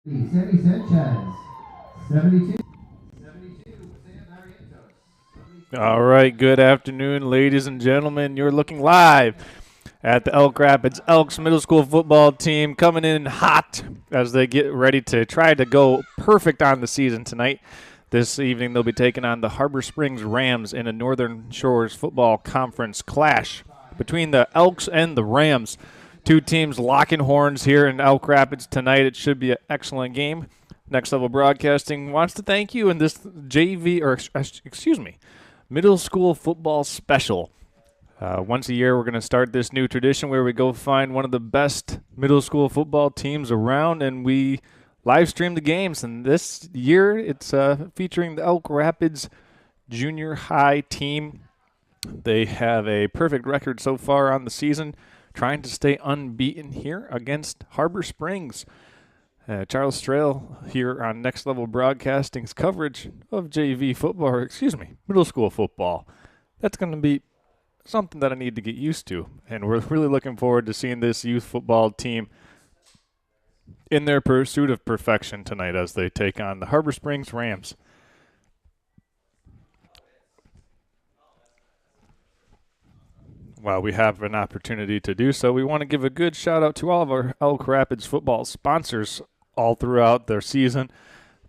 Sammy Sanchez, 72. All right, good afternoon, ladies and gentlemen. You're looking live at the Elk Rapids Elks middle school football team coming in hot as they get ready to try to go perfect on the season tonight. This evening, they'll be taking on the Harbor Springs Rams in a Northern Shores Football Conference clash between the Elks and the Rams. Two teams locking horns here in Elk Rapids tonight. It should be an excellent game. Next Level Broadcasting wants to thank you in this middle school football special. Once a year, we're going to start this new tradition where we go find one of the best middle school football teams around, and we live stream the games. And this year, it's featuring the Elk Rapids junior high team. They have a perfect record so far on the season, trying to stay unbeaten here against Harbor Springs. Charles Strail here on Next Level Broadcasting's coverage of middle school football. That's going to be something that I need to get used to, and we're really looking forward to seeing this youth football team in their pursuit of perfection tonight as they take on the Harbor Springs Rams. While we have an opportunity to do so, we want to give a good shout out to all of our Elk Rapids football sponsors all throughout their season.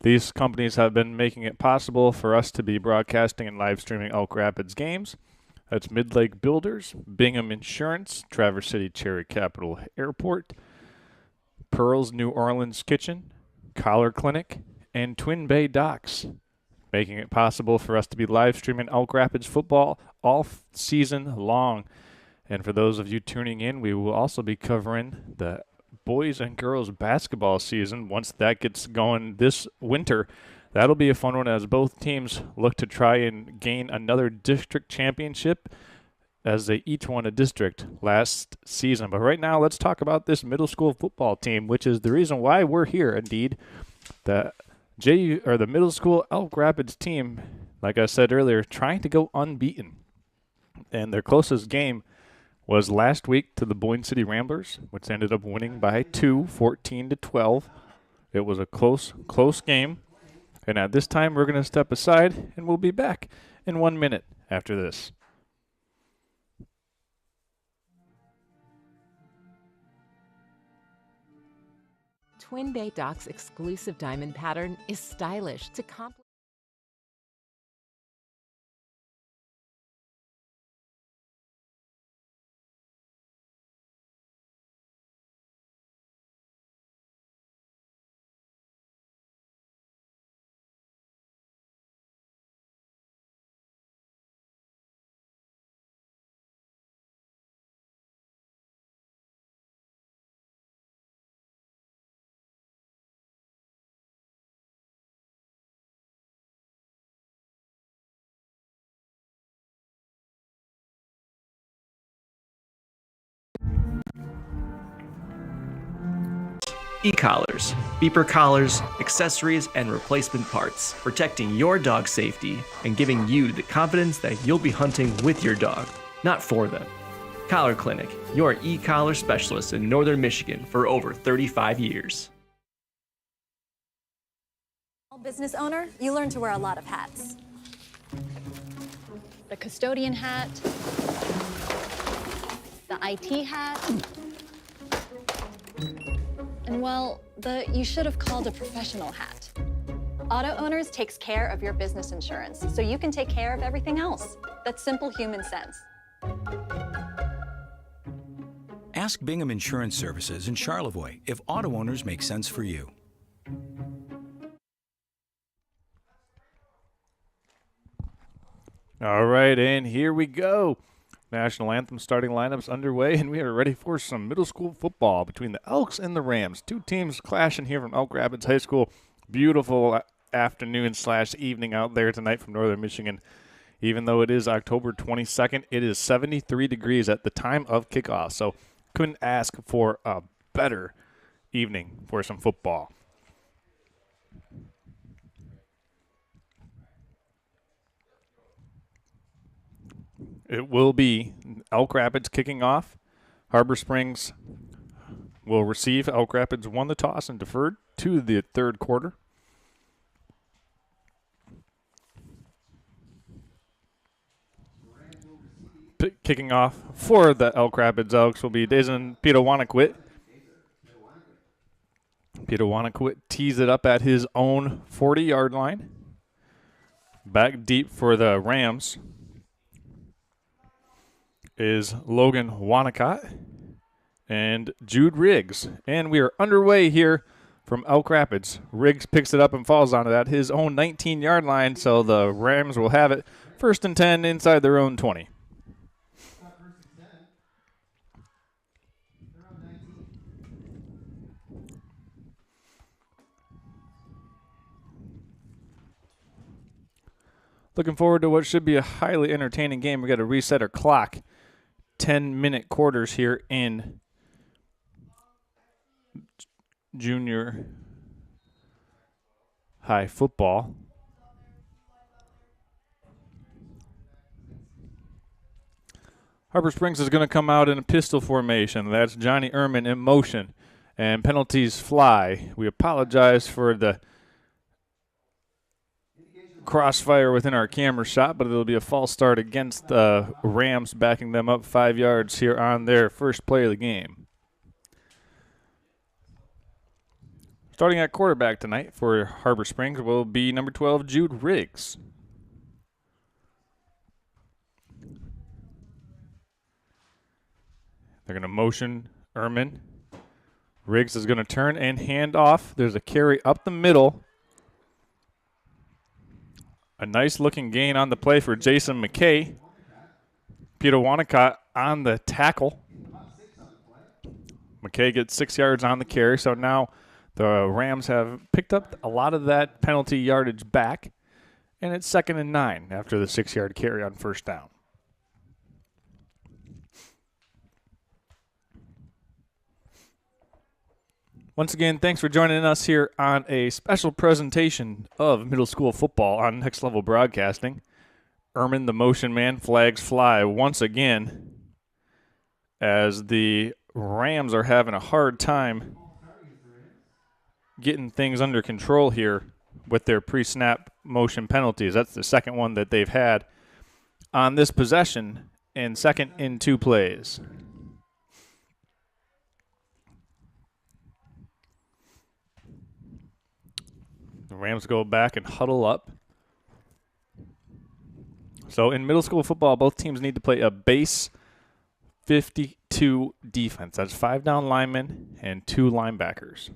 These companies have been making it possible for us to be broadcasting and live streaming Elk Rapids games. That's Midlake Builders, Bingham Insurance, Traverse City Cherry Capital Airport, Pearl's New Orleans Kitchen, Collar Clinic, and Twin Bay Docks, making it possible for us to be live streaming Elk Rapids football all season long. And for those of you tuning in, we will also be covering the boys and girls basketball season once that gets going this winter. That'll be a fun one as both teams look to try and gain another district championship as they each won a district last season. But right now, let's talk about this middle school football team, which is the reason why we're here, indeed. The middle school Elk Rapids team, like I said earlier, trying to go unbeaten. And their closest game was last week to the Boyne City Ramblers, which ended up winning by 14-12. It was a close game. And at this time, we're going to step aside, and we'll be back in 1 minute after this. Twin Bay Docks' exclusive diamond pattern is stylish to complement. E-collars, beeper collars, accessories, and replacement parts, protecting your dog's safety and giving you the confidence that you'll be hunting with your dog, not for them. Collar Clinic, your e-collar specialist in Northern Michigan for over 35 years. Business owner, you learn to wear a lot of hats. The custodian hat, the IT hat, and well, the you should have called a professional hat. Auto Owners takes care of your business insurance, so you can take care of everything else. That's simple human sense. Ask Bingham Insurance Services in Charlevoix if auto owners make sense for you. All right, and here we go. National Anthem starting lineups underway, and we are ready for some middle school football between the Elks and the Rams. Two teams clashing here from Elk Rapids High School. Beautiful afternoon/evening out there tonight from Northern Michigan. Even though it is October 22nd, it is 73 degrees at the time of kickoff, so couldn't ask for a better evening for some football. It will be Elk Rapids kicking off. Harbor Springs will receive. Elk Rapids won the toss and deferred to the third quarter. Kicking off for the Elk Rapids Elks will be Dazen Pitawanakwit. Pitawanakwit tees it up at his own 40-yard line. Back deep for the Rams is Logan Wanacott and Jude Riggs. And we are underway here from Elk Rapids. Riggs picks it up and falls onto that, his own 19-yard line, so the Rams will have it 1st and 10 inside their own 20. Looking forward to what should be a highly entertaining game. We got to reset our clock. 10-minute quarters here in junior high football. Harbor Springs is going to come out in a pistol formation. That's Johnny Ehrman in motion. And penalties fly. We apologize for the crossfire within our camera shot, but it'll be a false start against the Rams, backing them up 5 yards here on their first play of the game. Starting at quarterback tonight for Harbor Springs will be number 12, Jude Riggs. They're going to motion Ehrman. Riggs is going to turn and hand off. There's a carry up the middle. A nice-looking gain on the play for Jason McKay. Peter Wanacott on the tackle. McKay gets 6 yards on the carry, so now the Rams have picked up a lot of that penalty yardage back, and it's 2nd and 9 after the 6-yard carry on first down. Once again, thanks for joining us here on a special presentation of middle school football on Next Level Broadcasting. Ehrman, the motion man, flags fly once again as the Rams are having a hard time getting things under control here with their pre-snap motion penalties. That's the second one that they've had on this possession, and second in 2 plays. The Rams go back and huddle up. So in middle school football, both teams need to play a base 52 defense. That's 5 down linemen and 2 linebackers.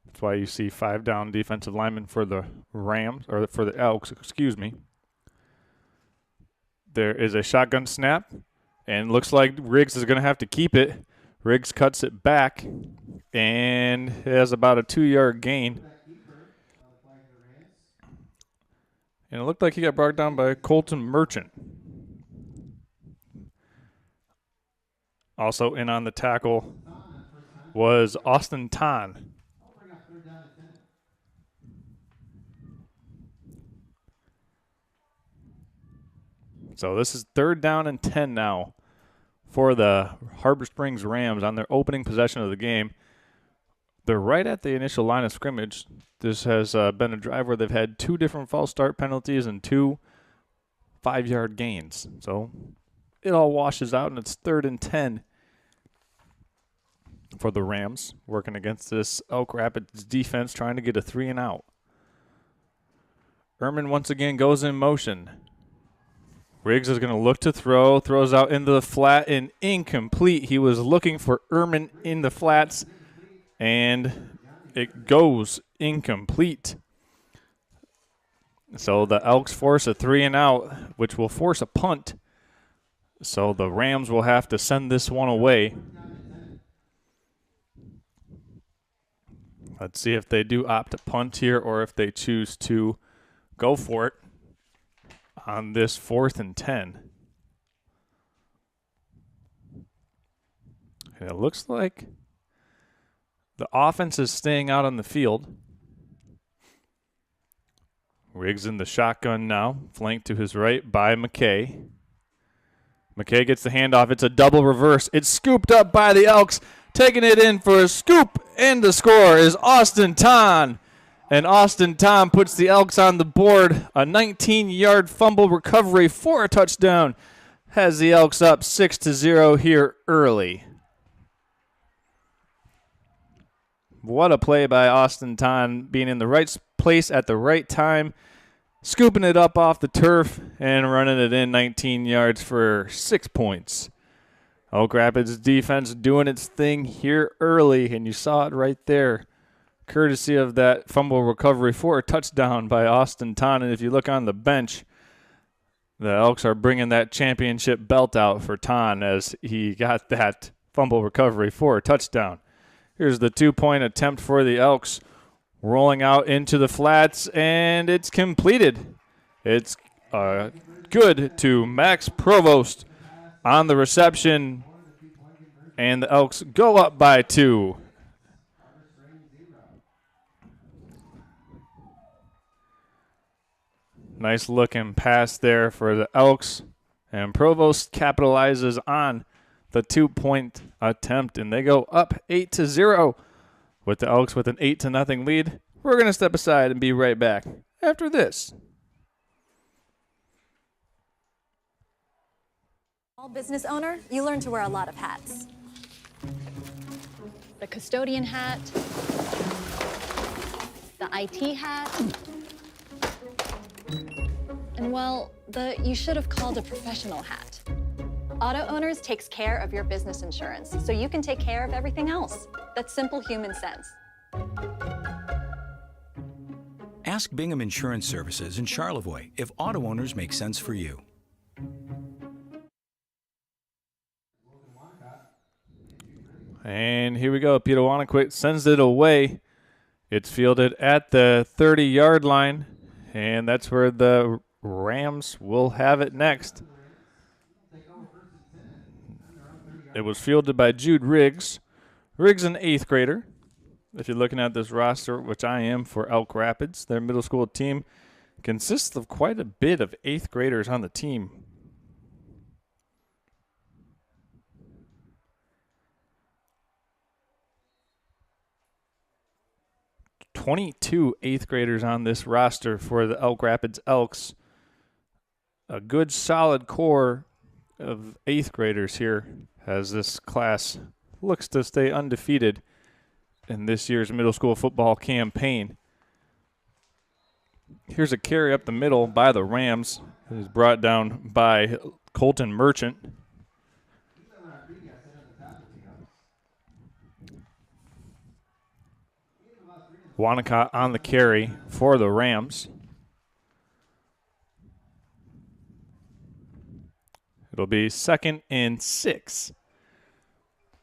That's why you see 5 down defensive linemen for the Rams, or for the Elks, excuse me. There is a shotgun snap, and looks like Riggs is going to have to keep it. Riggs cuts it back and has about a 2-yard gain. And it looked like he got brought down by Colton Merchant. Also in on the tackle was Austin Tan. So this is 3rd down and 10 now for the Harbor Springs Rams on their opening possession of the game. They're right at the initial line of scrimmage. This has been a drive where they've had 2 different false start penalties and 2 5-yard gains. So it all washes out, and it's 3rd and 10 for the Rams, working against this Elk Rapids defense, trying to get a 3 and out. Ehrman once again goes in motion. Riggs is going to look to throw, throws out into the flat and incomplete. He was looking for Ehrman in the flats, and it goes incomplete. So the Elks force a 3 and out, which will force a punt. So the Rams will have to send this one away. Let's see if they do opt to punt here or if they choose to go for it on this 4th and 10. And it looks like the offense is staying out on the field. Riggs in the shotgun now, flanked to his right by McKay. McKay gets the handoff. It's a double reverse. It's scooped up by the Elks. taking it in for a scoop, and the score is Austin Ton. And Austin Ton puts the Elks on the board. A 19-yard fumble recovery for a touchdown has the Elks up 6-0 here early. What a play by Austin Ton, being in the right place at the right time, scooping it up off the turf and running it in 19 yards for 6 points. Oak Rapids defense doing its thing here early, and you saw it right there, courtesy of that fumble recovery for a touchdown by Austin Ton. And if you look on the bench, the Elks are bringing that championship belt out for Ton as he got that fumble recovery for a touchdown. Here's the 2-point attempt for the Elks, rolling out into the flats, and it's completed. It's good to Max Provost on the reception, and the Elks go up by 2. Nice looking pass there for the Elks, and Provost capitalizes on the 2-point attempt, and they go up 8-0 with the Elks with an 8-0 lead. We're going to step aside and be right back after this. Small business owner, you learn to wear a lot of hats. The custodian hat, the IT hat, and well, the you should have called a professional hat. Auto Owners takes care of your business insurance, so you can take care of everything else. That's simple human sense. Ask Bingham Insurance Services in Charlevoix if auto owners make sense for you. And here we go. Peter Wanaquit sends it away. It's fielded at the 30-yard line, and that's where the Rams will have it next. It was fielded by Jude Riggs. Riggs, an 8th grader. If you're looking at this roster, which I am for Elk Rapids, their middle school team consists of quite a bit of 8th graders on the team. (22) 8th graders on this roster for the Elk Rapids Elks. A good solid core of 8th graders here as this class looks to stay undefeated in this year's middle school football campaign. Here's a carry up the middle by the Rams. It is brought down by Colton Merchant. Wanacott on the carry for the Rams. It'll be 2nd and 6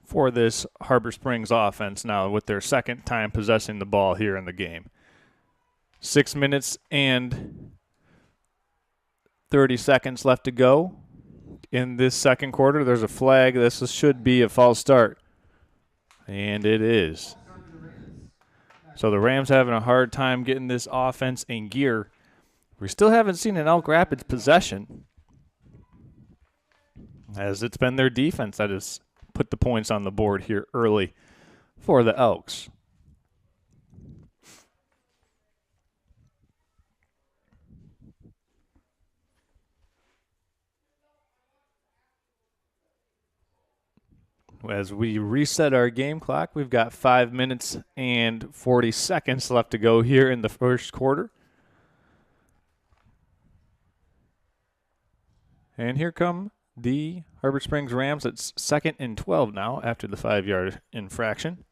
for this Harbor Springs offense now with their second time possessing the ball here in the game. 6 minutes and 30 seconds left to go in this second quarter. There's a flag. This should be a false start, and it is. So the Rams having a hard time getting this offense in gear. We still haven't seen an Elk Rapids possession, as it's been their defense that has put the points on the board here early for the Elks. As we reset our game clock, we've got 5 minutes and 40 seconds left to go here in the first quarter. And here come the Harbor Springs Rams. It's 2nd and 12 now after the 5-yard infraction.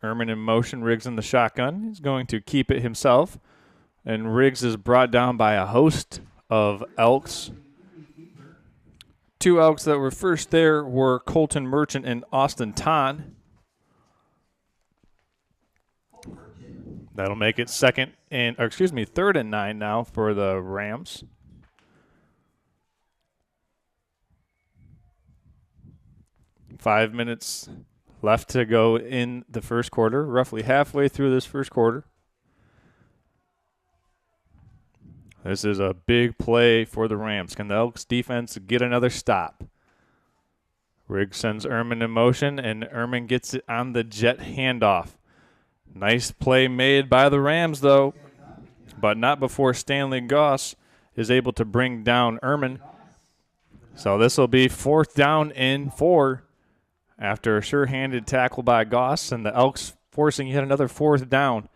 Ehrman in motion, Riggs in the shotgun. He's going to keep it himself. And Riggs is brought down by a host of Elks. 2 Elks that were first there were Colton Merchant and Austin Ton. That'll make it 3rd and 9 now for the Rams. Five minutes left to go in the first quarter, roughly halfway through this first quarter. This is a big play for the Rams. Can the Elks defense get another stop? Riggs sends Ehrman in motion, and Ehrman gets it on the jet handoff. Nice play made by the Rams, though, but not before Stanley Goss is able to bring down Ehrman. So this will be 4th down and 4 after a sure-handed tackle by Goss, and the Elks forcing yet another 4th down.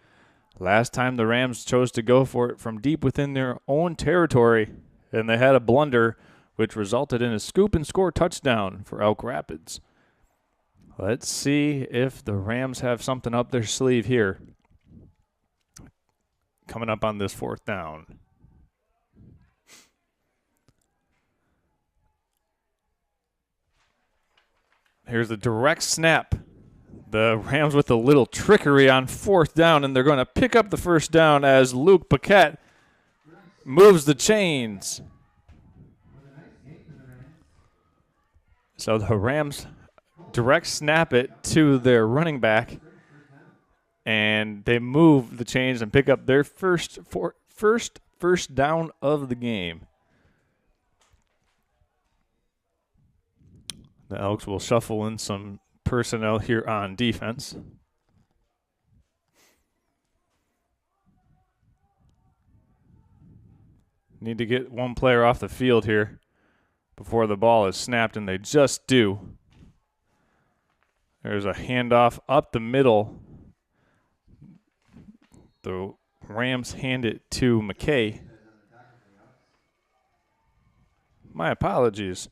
Last time the Rams chose to go for it from deep within their own territory, and they had a blunder, which resulted in a scoop and score touchdown for Elk Rapids. Let's see if the Rams have something up their sleeve here coming up on this 4th down. Here's the direct snap. The Rams with a little trickery on 4th down, and they're going to pick up the 1st down as Luke Paquette moves the chains. So the Rams direct snap it to their running back, and they move the chains and pick up their first down of the game. The Elks will shuffle in some personnel here on defense. Need to get one player off the field here before the ball is snapped, and they just do. There's a handoff up the middle. The Rams hand it to McKay. My apologies.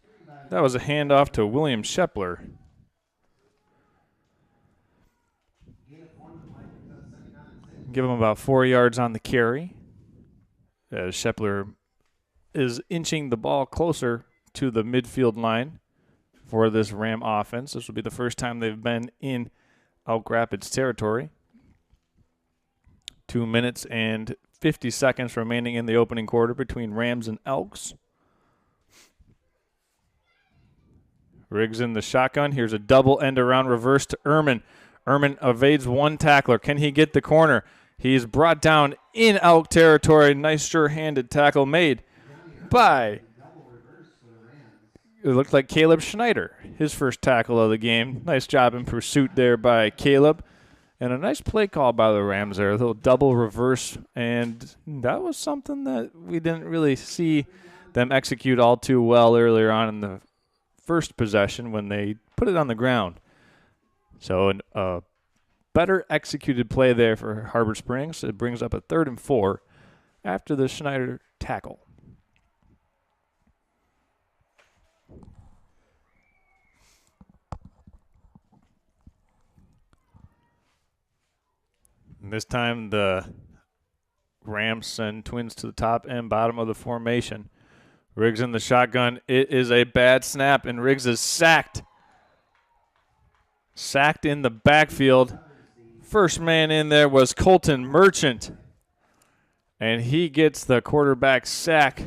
That was a handoff to William Shepler. Give him about 4 yards on the carry, as Shepler is inching the ball closer to the midfield line for this Ram offense. This will be the first time they've been in Elk Rapids territory. 2 minutes and 50 seconds remaining in the opening quarter between Rams and Elks. Riggs in the shotgun. Here's a double end around reverse to Ehrman. Ehrman evades one tackler. Can he get the corner? He's brought down in Elk territory. Nice sure-handed tackle made by, it looked like Caleb Schneider, his first tackle of the game. Nice job in pursuit there by Caleb. And a nice play call by the Rams there, a little double reverse. And that was something that we didn't really see them execute all too well earlier on in the first possession when they put it on the ground. So a better executed play there for Harbor Springs. It brings up a 3rd and 4 after the Schneider tackle. And this time the Rams send Twins to the top and bottom of the formation. Riggs in the shotgun. It is a bad snap, and Riggs is sacked. Sacked in the backfield. First man in there was Colton Merchant, and he gets the quarterback sack.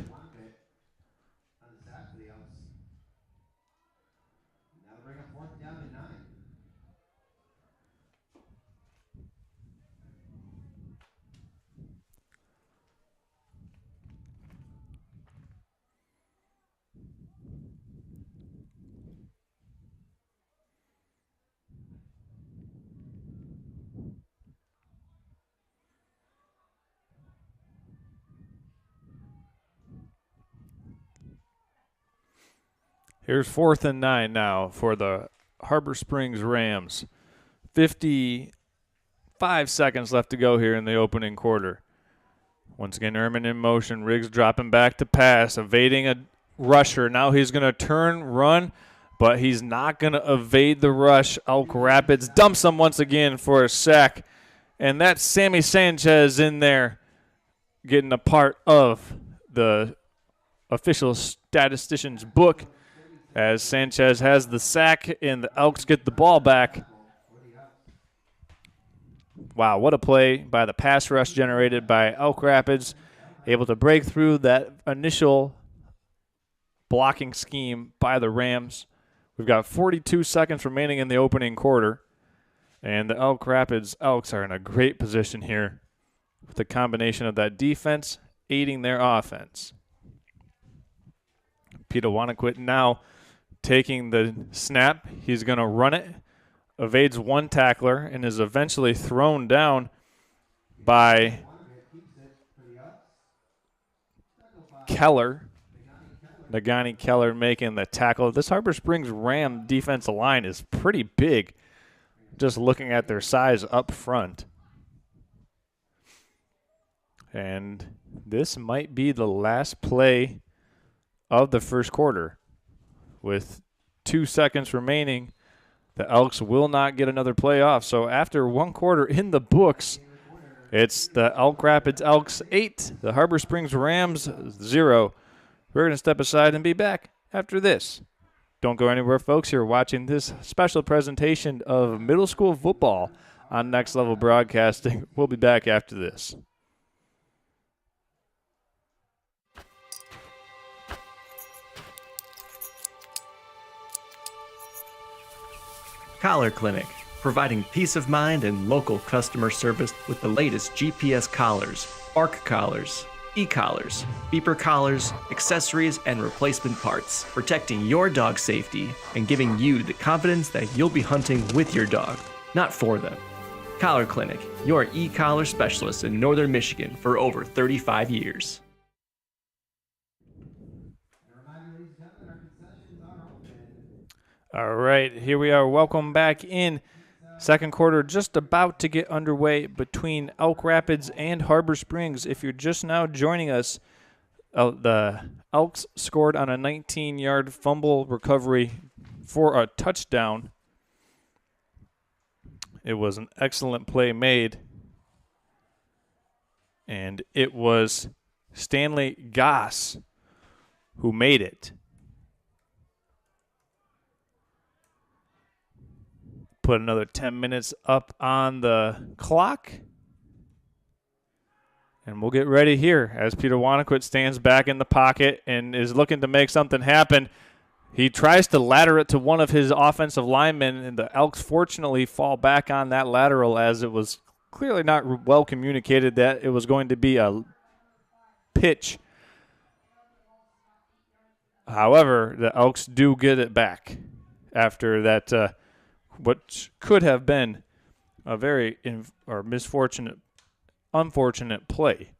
Here's 4th and 9 now for the Harbor Springs Rams. 55 seconds left to go here in the opening quarter. Once again, Ehrman in motion. Riggs dropping back to pass, evading a rusher. Now he's going to turn, run, but he's not going to evade the rush. Elk Rapids dumps him once again for a sack. And that's Sammy Sanchez in there getting a part of the official statistician's book, as Sanchez has the sack and the Elks get the ball back. Wow, what a play by the pass rush generated by Elk Rapids, able to break through that initial blocking scheme by the Rams. We've got 42 seconds remaining in the opening quarter, and the Elk Rapids Elks are in a great position here with the combination of that defense aiding their offense. Peter Wanaquit now taking the snap. He's going to run it, evades one tackler, and is eventually thrown down by Keller. Nagani Keller making the tackle. This Harbor Springs Ram defensive line is pretty big, just looking at their size up front. And this might be the last play of the first quarter. With 2 seconds remaining, the Elks will not get another play off. So after 1 quarter in the books, it's the Elk Rapids Elks 8, the Harbor Springs Rams 0. We're going to step aside and be back after this. Don't go anywhere, folks. You're watching this special presentation of middle school football on Next Level Broadcasting. We'll be back after this. Collar Clinic, providing peace of mind and local customer service with the latest GPS collars, ARC collars, e-collars, beeper collars, accessories, and replacement parts, protecting your dog's safety and giving you the confidence that you'll be hunting with your dog, not for them. Collar Clinic, your e-collar specialist in Northern Michigan for over 35 years. All right, here we are. Welcome back in. Second quarter just about to get underway between Elk Rapids and Harbor Springs. If you're just now joining us, the Elks scored on a 19-yard fumble recovery for a touchdown. It was an excellent play made, and it was Stanley Goss who made it. Put another 10 minutes up on the clock. And we'll get ready here as Peter Wanacquit stands back in the pocket and is looking to make something happen. He tries to ladder it to one of his offensive linemen, and the Elks fortunately fall back on that lateral as it was clearly not well communicated that it was going to be a pitch. However, the Elks do get it back after that what could have been a very unfortunate play.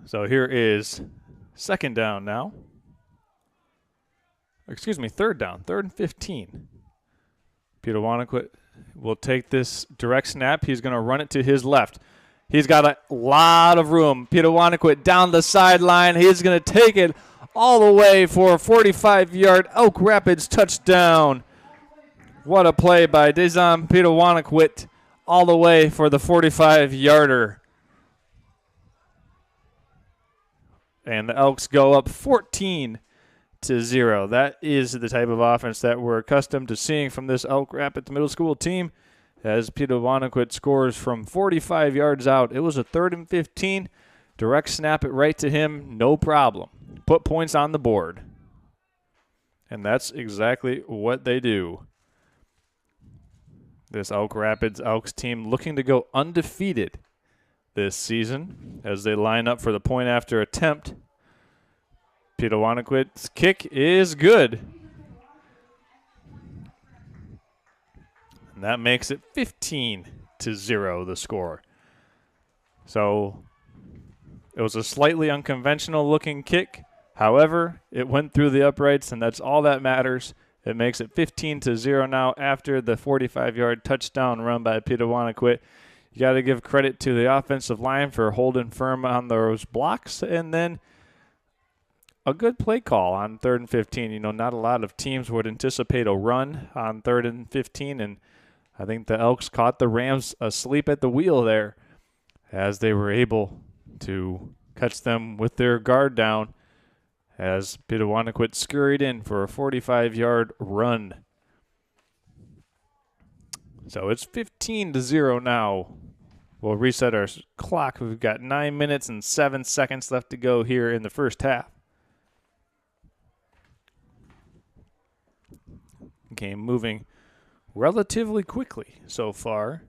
So here is second down now. Excuse me, third down, 3rd and 15. Peter Wanacquit will take this direct snap. He's going to run it to his left. He's got a lot of room. Peter Wanacquit down the sideline. He's going to take it all the way for a 45-yard Elk Rapids touchdown. What a play by Dezon Peter Wanacquit, all the way for the 45-yarder. And the Elks go up 14-0. That is the type of offense that we're accustomed to seeing from this Elk Rapids middle school team, as Peter Wanacquit scores from 45 yards out. It was a 3rd and 15. Direct snap it right to him, no problem. Put points on the board. And that's exactly what they do. This Elk Rapids Elks team looking to go undefeated this season as they line up for the point after attempt. Peter Wanacquit's kick is good. And that makes it 15-0, the score. So it was a slightly unconventional looking kick. However, it went through the uprights, and that's all that matters. It makes it 15-0 now after the 45-yard touchdown run by Peter Wanacquit. You got to give credit to the offensive line for holding firm on those blocks, and then a good play call on 3rd and 15. You know, not a lot of teams would anticipate a run on 3rd and 15, and I think the Elks caught the Rams asleep at the wheel there as they were able to catch them with their guard down, as Peter Wanacquit scurried in for a 45-yard run. So it's 15-0 now. We'll reset our clock. We've got 9 minutes and 7 seconds left to go here in the first half. Game moving relatively quickly so far.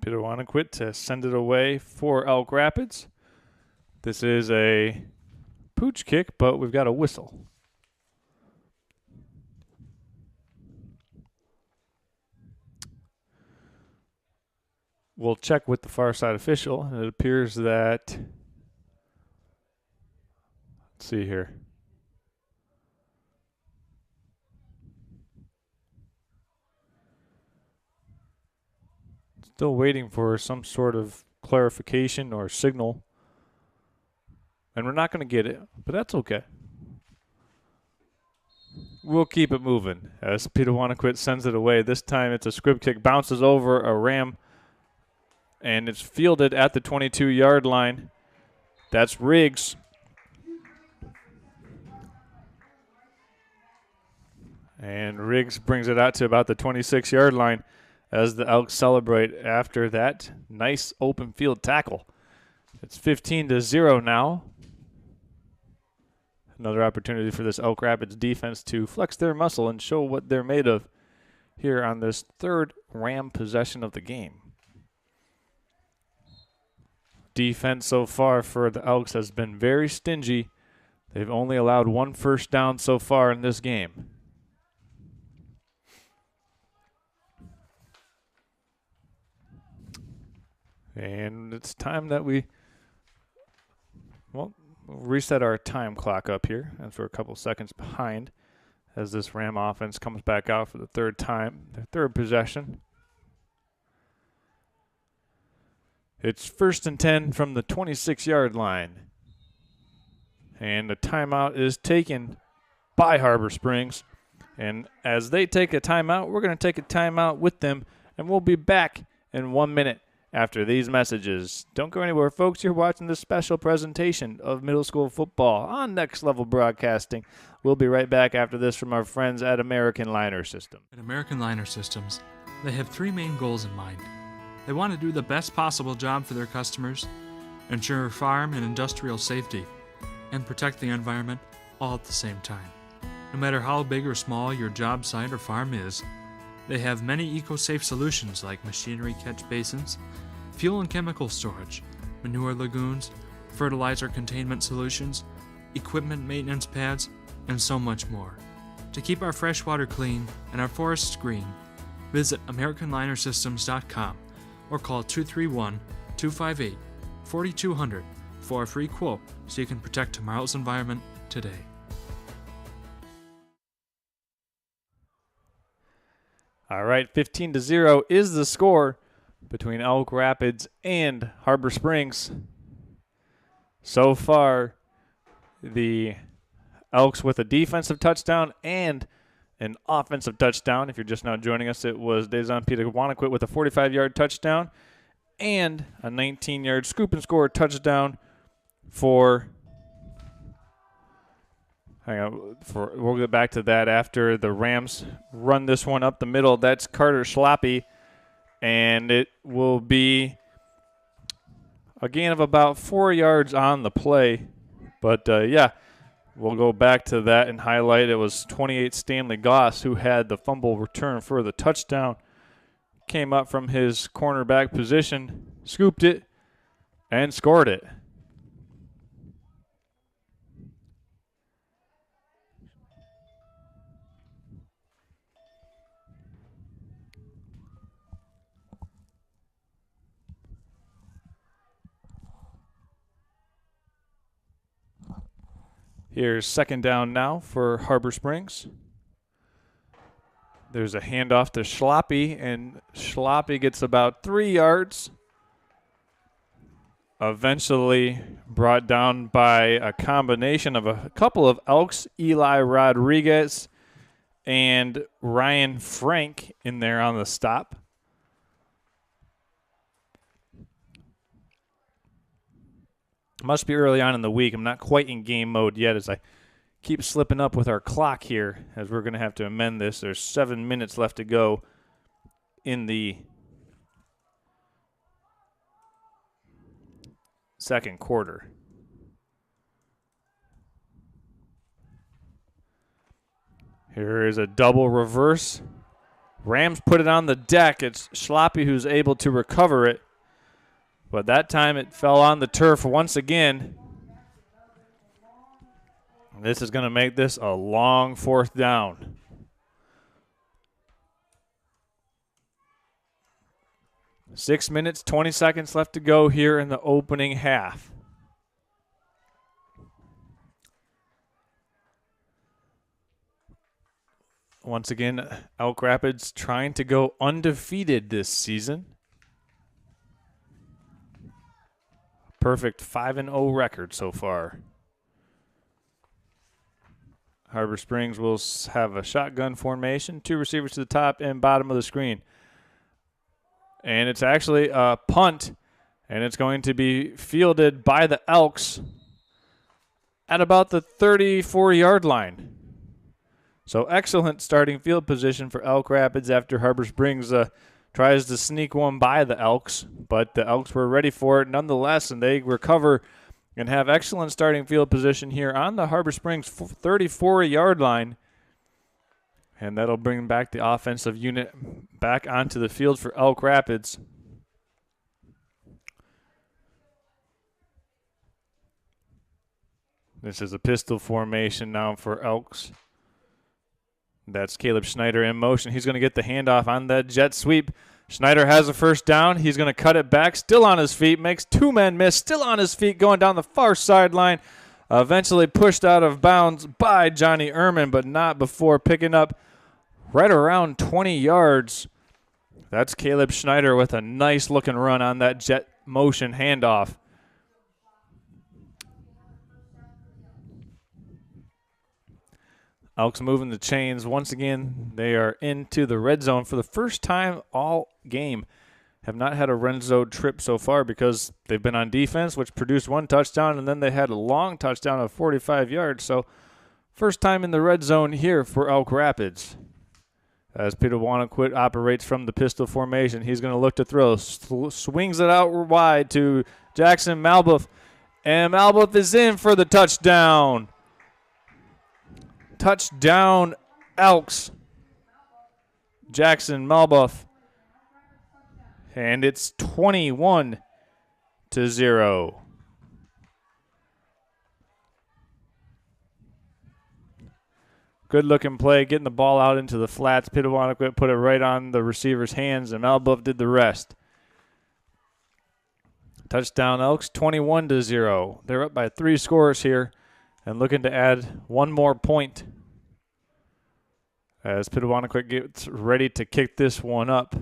Peter Wanaquit to send it away for Elk Rapids. This is a pooch kick, but we've got a whistle. We'll check with the far side official, and it appears that, let's see here. Still waiting for some sort of clarification or signal. And we're not going to get it, but that's okay. We'll keep it moving as Peter Wanaquit sends it away. This time it's a squib kick, bounces over a Ram, and it's fielded at the 22-yard line. That's Riggs. And Riggs brings it out to about the 26-yard line as the Elks celebrate after that nice open field tackle. It's 15-0 now. Another opportunity for this Elk Rapids defense to flex their muscle and show what they're made of here on this third Ram possession of the game. Defense so far for the Elks has been very stingy. They've only allowed 1 first down so far in this game. And it's time that we'll reset our time clock up here as we're a couple seconds behind as this Ram offense comes back out for the third time, their third possession. It's 1st and 10 from the 26-yard line. And the timeout is taken by Harbor Springs. And as they take a timeout, we're going to take a timeout with them, and we'll be back in 1 minute after these messages. Don't go anywhere, folks. You're watching this special presentation of middle school football on Next Level Broadcasting. We'll be right back after this from our friends at American Liner System. At American Liner Systems, they have 3 main goals in mind. They want to do the best possible job for their customers, ensure farm and industrial safety, and protect the environment all at the same time. No matter how big or small your job site or farm is, they have many eco-safe solutions like machinery catch basins, fuel and chemical storage, manure lagoons, fertilizer containment solutions, equipment maintenance pads, and so much more. To keep our freshwater clean and our forests green, visit AmericanLinerSystems.com or call 231-258-4200 for a free quote so you can protect tomorrow's environment today. All right, 15-0 is the score between Elk Rapids and Harbor Springs. So far, the Elks with a defensive touchdown and an offensive touchdown. If you're just now joining us, it was Dezon Peter Wanaquit with a 45-yard touchdown and a 19-yard scoop and score touchdown for... Hang on, we'll get back to that after the Rams run this one up the middle. That's Carter Schloppy, and it will be a gain of about 4 yards on the play. But, yeah, we'll go back to that and highlight it was 28 Stanley Goss who had the fumble return for the touchdown. Came up from his cornerback position, scooped it, and scored it. Here's second down now for Harbor Springs. There's a handoff to Schloppy, and Schloppy gets about 3 yards. Eventually brought down by a combination of a couple of Elks, Eli Rodriguez and Ryan Frank in there on the stop. Must be early on in the week. I'm not quite in game mode yet as I keep slipping up with our clock here as we're going to have to amend this. There's 7 minutes left to go in the second quarter. Here is a double reverse Rams put it on the deck. It's Schloppy who's able to recover it. But that time it fell on the turf once again. This is going to make this a long 4th down. Six minutes, 20 seconds left to go here in the opening half. Once again, Elk Rapids trying to go undefeated this season. Perfect 5-0 record so far. Harbor Springs will have a shotgun formation, 2 receivers to the top and bottom of the screen. And it's actually a punt, and it's going to be fielded by the Elks at about the 34-yard line. So excellent starting field position for Elk Rapids after Harbor Springs tries to sneak one by the Elks, but the Elks were ready for it nonetheless, and they recover and have excellent starting field position here on the Harbor Springs 34-yard line. And that'll bring back the offensive unit back onto the field for Elk Rapids. This is a pistol formation now for Elks. That's Caleb Schneider in motion. He's going to get the handoff on that jet sweep. Schneider has a first down. He's going to cut it back, still on his feet, makes 2 men miss, still on his feet, going down the far sideline. Eventually pushed out of bounds by Johnny Ehrman, but not before picking up right around 20 yards. That's Caleb Schneider with a nice looking run on that jet motion handoff. Elks moving the chains. Once again, they are into the red zone for the first time all game. Have not had a red zone trip so far because they've been on defense, which produced 1 touchdown, and then they had a long touchdown of 45 yards. So first time in the red zone here for Elk Rapids. As Peter Wanaquit operates from the pistol formation, he's going to look to throw. Swings it out wide to Jackson Malbuff. And Malbuff is in for the touchdown. Touchdown, Elks. Jackson Malbuff. And it's 21-0. Good looking play, getting the ball out into the flats. Pitawanaquit put it right on the receiver's hands, and Malbuff did the rest. Touchdown Elks, 21-0. They're up by 3 scores here and looking to add 1 more point as Pitawanaquit gets ready to kick this one up.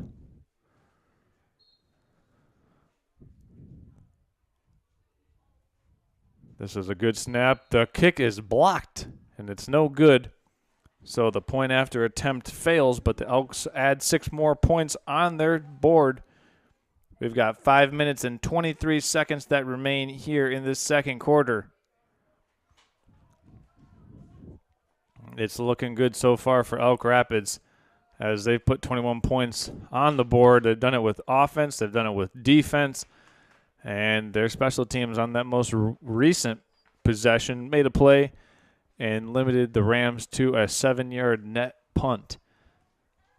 This is a good snap. The kick is blocked, and it's no good. So the point after attempt fails, but the Elks add 6 more points on their board. We've got 5 minutes and 23 seconds that remain here in this second quarter. It's looking good so far for Elk Rapids as they've put 21 points on the board. They've done it with offense. They've done it with defense. And their special teams on that most recent possession made a play and limited the Rams to a 7-yard net punt.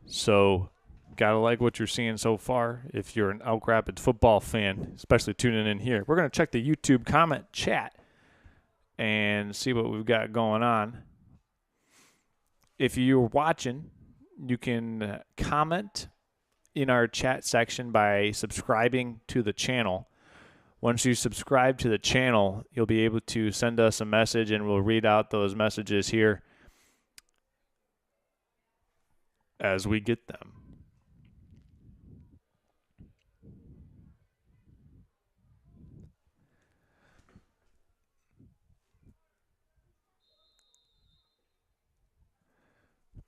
So gotta like what you're seeing so far if you're an Elk Rapids football fan, especially tuning in here. We're going to check the YouTube comment chat and see what we've got going on. If you're watching, you can comment in our chat section by subscribing to the channel. Once you subscribe to the channel, you'll be able to send us a message, and we'll read out those messages here as we get them.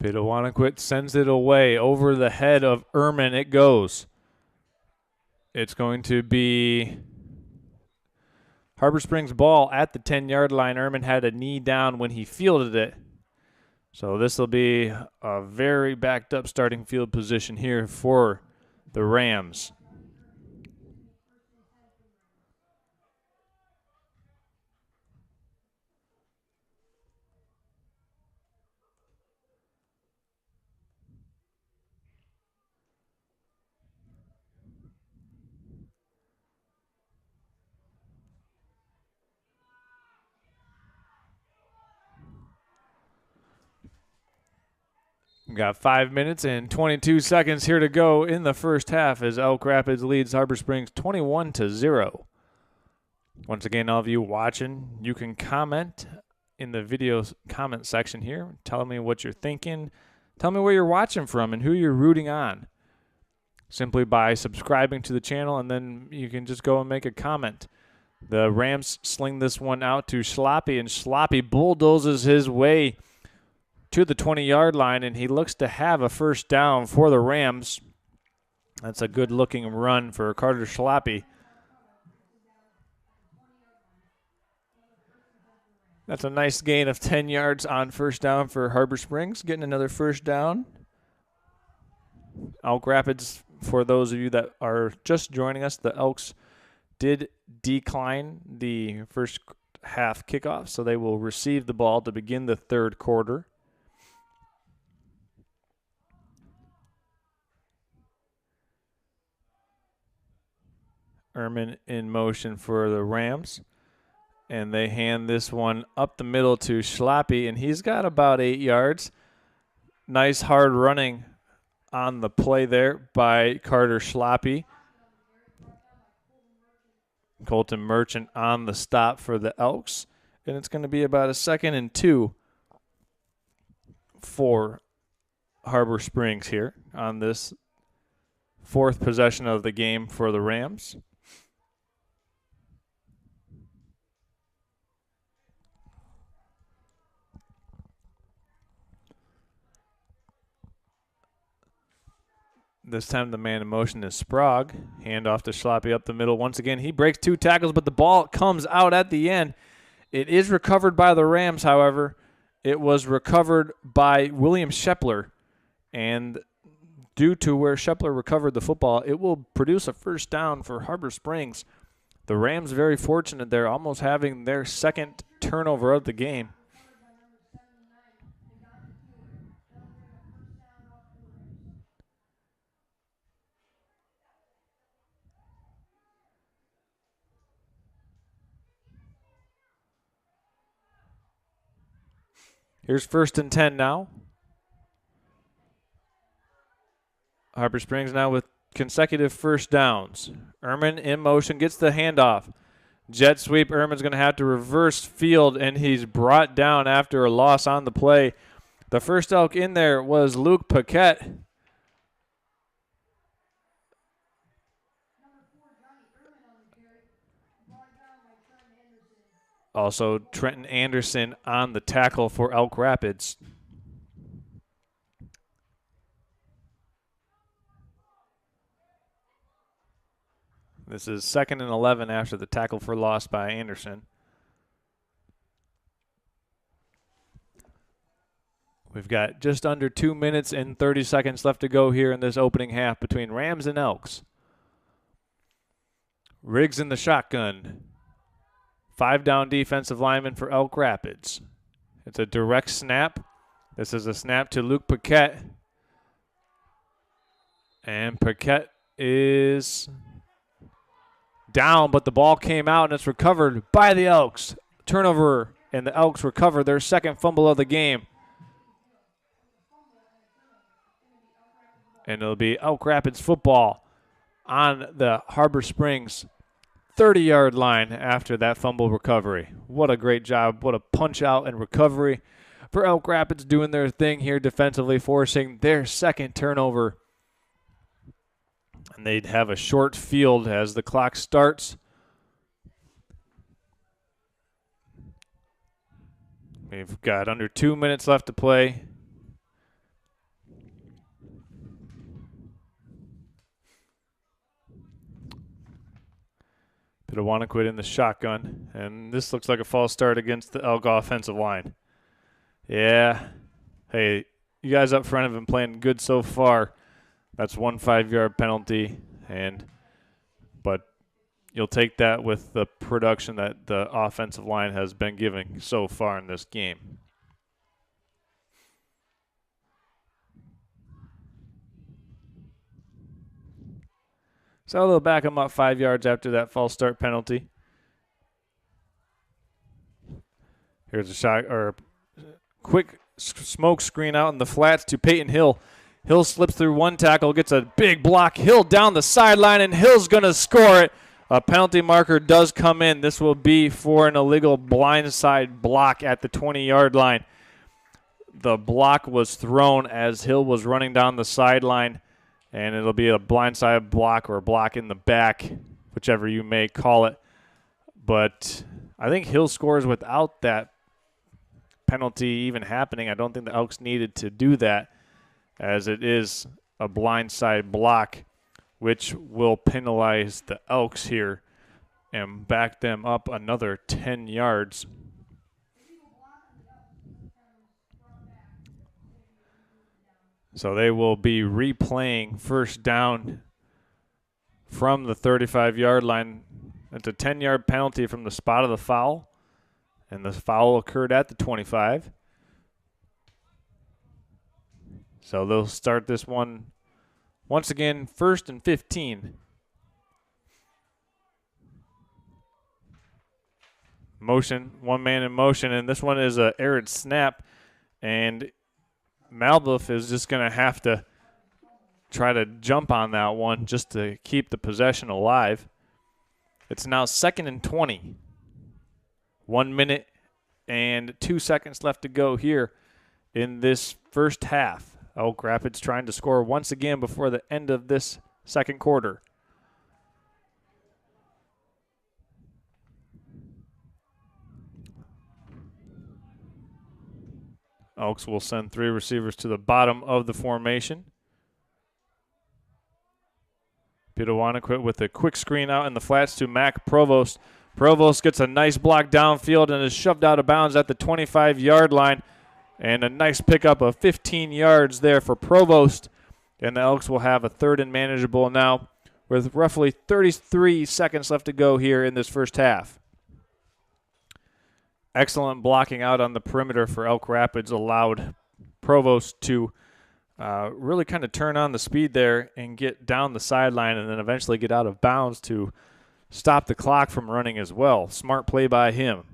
Pitawanaquit sends it away over the head of Ehrman. It goes. It's going to be Harbor Springs ball at the 10-yard line. Ehrman had a knee down when he fielded it. So this will be a very backed up starting field position here for the Rams. got 5 minutes and 22 seconds here to go in the first half as Elk Rapids leads Harbor Springs 21-0. Once again, all of you watching, you can comment in the video comment section here. Tell me what you're thinking. Tell me where you're watching from and who you're rooting on. Simply by subscribing to the channel, and then you can just go and make a comment. The Rams sling this one out to Sloppy, and Sloppy bulldozes his way to the 20-yard line, and he looks to have a first down for the Rams. That's a good-looking run for Carter Sloppy. That's a nice gain of 10 yards on first down for Harbor Springs, getting another first down. Elk Rapids, for those of you that are just joining us, the Elks did decline the first half kickoff, so they will receive the ball to begin the third quarter. Ehrman in motion for the Rams. And they hand this one up the middle to Sloppy, and he's got about 8 yards. Nice hard running on the play there by Carter Sloppy. Colton Merchant on the stop for the Elks. And it's going to be about a 2nd and 2 for Harbor Springs here on this fourth possession of the game for the Rams. This time the man in motion is Sprague. Hand off to Sloppy up the middle. Once again, he breaks 2 tackles, but the ball comes out at the end. It is recovered by the Rams, however. It was recovered by William Shepler. And due to where Shepler recovered the football, it will produce a first down for Harbor Springs. The Rams very fortunate there, almost having their second turnover of the game. Here's 1st and 10 now. Harbor Springs now with consecutive first downs. Ehrman in motion, gets the handoff. Jet sweep, Ehrman's going to have to reverse field, and he's brought down after a loss on the play. The first Elk in there was Luke Paquette. Also, Trenton Anderson on the tackle for Elk Rapids. This is 2nd and 11 after the tackle for loss by Anderson. We've got just under 2 minutes and 30 seconds left to go here in this opening half between Rams and Elks. Riggs in the shotgun. 5-down defensive lineman for Elk Rapids. It's a direct snap. This is a snap to Luke Paquette. And Paquette is down, but the ball came out, and it's recovered by the Elks. Turnover, and the Elks recover their second fumble of the game. And it'll be Elk Rapids football on the Harbor Springs 30-yard line after that fumble recovery. What a great job. What a punch out and recovery for Elk Rapids, doing their thing here defensively, forcing their second turnover. And they'd have a short field as the clock starts. We've got under 2 minutes left to play. Pitawanaquit in the shotgun, and this looks like a false start against the Elk offensive line. Yeah. Hey, you guys up front have been playing good so far. That's 1 5-yard penalty, but you'll take that with the production that the offensive line has been giving so far in this game. So they'll back them up 5 yards after that false start penalty. Here's a shot or quick smoke screen out in the flats to Peyton Hill. Hill slips through one tackle, gets a big block. Hill down the sideline, and Hill's going to score it. A penalty marker does come in. This will be for an illegal blindside block at the 20-yard line. The block was thrown as Hill was running down the sideline, and it'll be a blindside block or a block in the back, whichever you may call it. But I think Hill scores without that penalty even happening. I don't think the Elks needed to do that, as it is a blindside block, which will penalize the Elks here and back them up another 10 yards. So they will be replaying first down from the 35-yard line. It's a 10-yard penalty from the spot of the foul, and the foul occurred at the 25. So they'll start this one once again, 1st and 15. Motion, one man in motion, and this one is a errant snap, and Malbuff is just going to have to try to jump on that one just to keep the possession alive. It's now 2nd and 20. 1 minute and 2 seconds left to go here in this first half. Elk Rapids trying to score once again before the end of this second quarter. Elks will send 3 receivers to the bottom of the formation. Peter Wanaquit with a quick screen out in the flats to Mac Provost. Provost gets a nice block downfield and is shoved out of bounds at the 25-yard line. And a nice pickup of 15 yards there for Provost. And the Elks will have a 3rd and manageable now with roughly 33 seconds left to go here in this first half. Excellent blocking out on the perimeter for Elk Rapids allowed Provost to really kind of turn on the speed there and get down the sideline and then eventually get out of bounds to stop the clock from running as well. Smart play by him.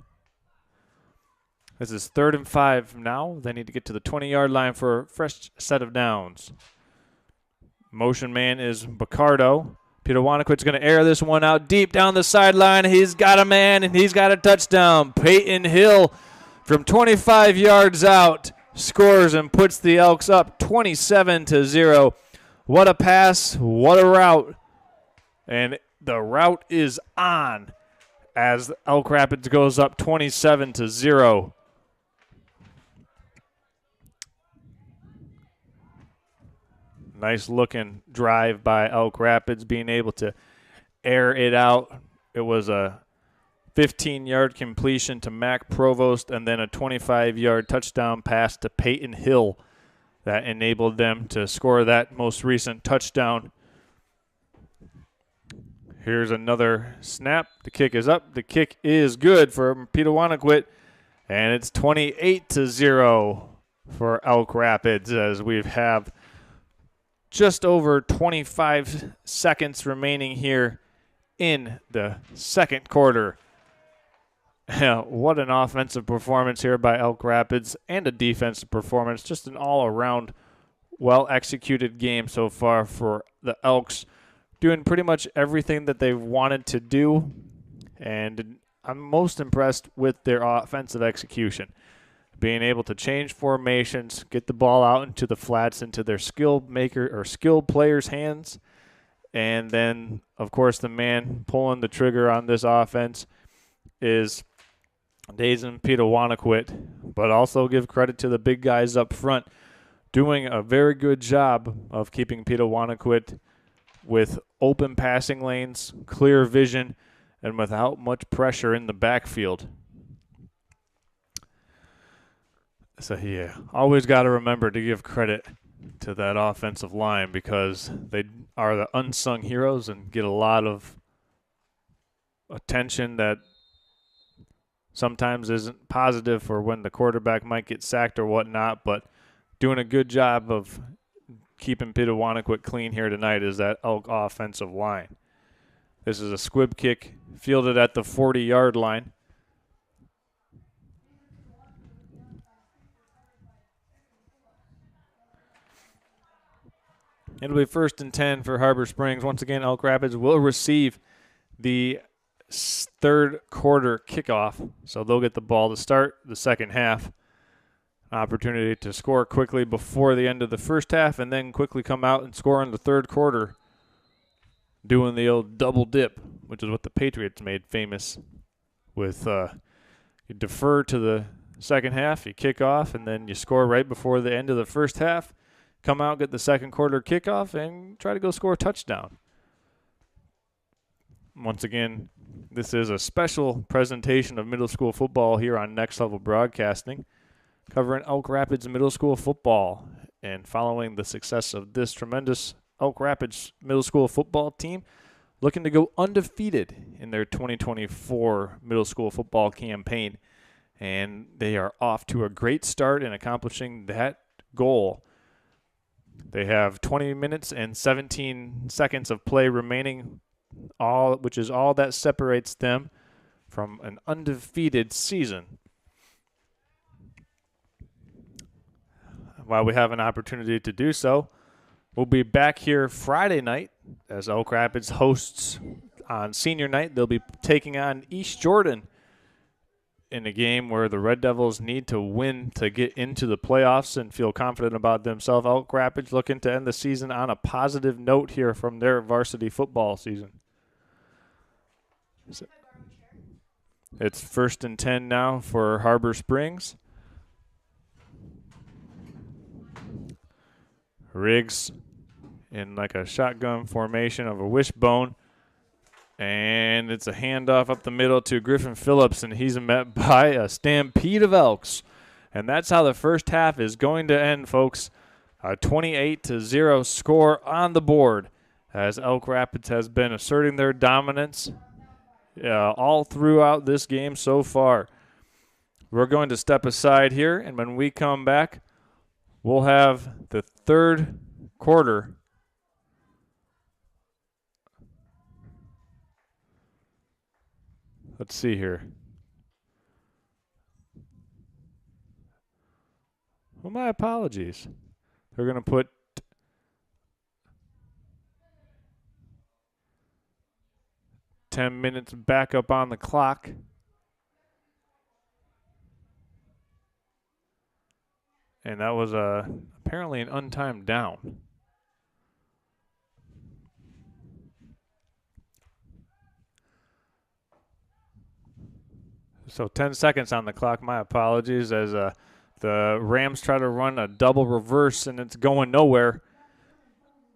This is 3rd and 5 now. They need to get to the 20-yard line for a fresh set of downs. Motion man is Bacardo. Peter Wanaquit's going to air this one out deep down the sideline. He's got a man, and he's got a touchdown. Peyton Hill from 25 yards out scores and puts the Elks up 27-0. What a pass, what a route. And the route is on as Elk Rapids goes up 27-0. Nice looking drive by Elk Rapids, being able to air it out. It was a 15-yard completion to Mac Provost and then a 25-yard touchdown pass to Peyton Hill that enabled them to score that most recent touchdown. Here's another snap. The kick is up. The kick is good for Peter Wanaquit, and it's 28-0 for Elk Rapids as we have just over 25 seconds remaining here in the second quarter. What an offensive performance here by Elk Rapids and a defensive performance. Just an all-around well-executed game so far for the Elks, doing pretty much everything that they've wanted to do, and I'm most impressed with their offensive execution. Being able to change formations, get the ball out into the flats, into their skilled players' hands, and then, of course, the man pulling the trigger on this offense is Dazen Peter Wanaquit, but also give credit to the big guys up front, doing a very good job of keeping Peter Wanaquit with open passing lanes, clear vision, and without much pressure in the backfield. So, yeah, always got to remember to give credit to that offensive line because they are the unsung heroes and get a lot of attention that sometimes isn't positive for when the quarterback might get sacked or whatnot, but doing a good job of keeping Peter Wanaquit clean here tonight is that Elk offensive line. This is a squib kick fielded at the 40-yard line. It'll be 1st and 10 for Harbor Springs. Once again, Elk Rapids will receive the third quarter kickoff, so they'll get the ball to start the second half. Opportunity to score quickly before the end of the first half and then quickly come out and score in the third quarter, doing the old double dip, which is what the Patriots made famous with. You defer to the second half, you kick off, and then you score right before the end of the first half, come out, get the second quarter kickoff, and try to go score a touchdown. Once again, this is a special presentation of middle school football here on Next Level Broadcasting, covering Elk Rapids middle school football. And following the success of this tremendous Elk Rapids middle school football team, looking to go undefeated in their 2024 middle school football campaign. And they are off to a great start in accomplishing that goal. They have 20 minutes and 17 seconds of play remaining, which is all that separates them from an undefeated season. While we have an opportunity to do so, we'll be back here Friday night as Elk Rapids hosts on senior night. They'll be taking on East Jordan in a game where the Red Devils need to win to get into the playoffs and feel confident about themselves. Elk Rapids looking to end the season on a positive note here from their varsity football season. It's 1st and 10 now for Harbor Springs. Riggs in like a shotgun formation of a wishbone. And it's a handoff up the middle to Griffin Phillips, and he's met by a stampede of Elks. And that's how the first half is going to end, folks. A 28-0 score on the board as Elk Rapids has been asserting their dominance all throughout this game so far. We're going to step aside here, and when we come back, we'll have the third quarter. Let's see here. Well, my apologies. They're going to put $10 minutes back up on the clock. And that was apparently an untimed down. So 10 seconds on the clock. My apologies as the Rams try to run a double reverse, and it's going nowhere.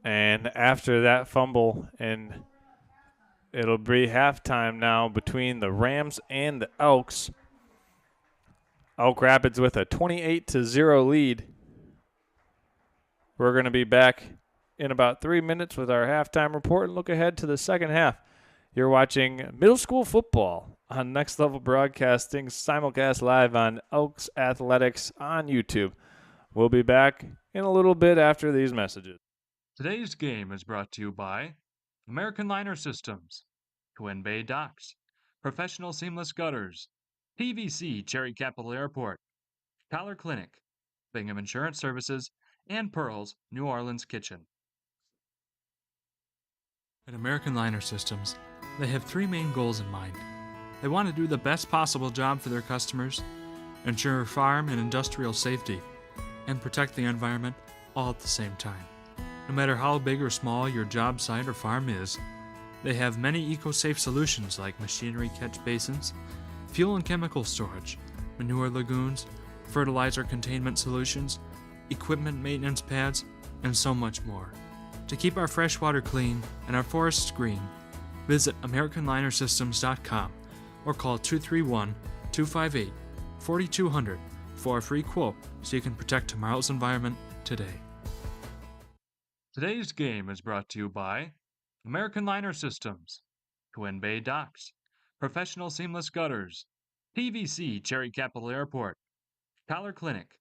And after that fumble, and it'll be halftime now between the Rams and the Elks. Elk Rapids with a 28-0 lead. We're going to be back in about 3 minutes with our halftime report and look ahead to the second half. You're watching middle school football on Next Level Broadcasting, simulcast live on Elks Athletics on YouTube. We'll be back in a little bit after these messages. Today's game is brought to you by American Liner Systems, Twin Bay Docks, Professional Seamless Gutters, PVC Cherry Capital Airport, Collar Clinic, Bingham Insurance Services, and Pearl's New Orleans Kitchen. At American Liner Systems, they have three main goals in mind. They want to do the best possible job for their customers, ensure farm and industrial safety, and protect the environment all at the same time. No matter how big or small your job site or farm is, they have many eco-safe solutions like machinery catch basins, fuel and chemical storage, manure lagoons, fertilizer containment solutions, equipment maintenance pads, and so much more. To keep our fresh water clean and our forests green, visit AmericanLinerSystems.com or call 231-258-4200 for a free quote so you can protect tomorrow's environment today. Today's game is brought to you by American Liner Systems, Twin Bay Docks, Professional Seamless Gutters, PVC Cherry Capital Airport, Collar Clinic,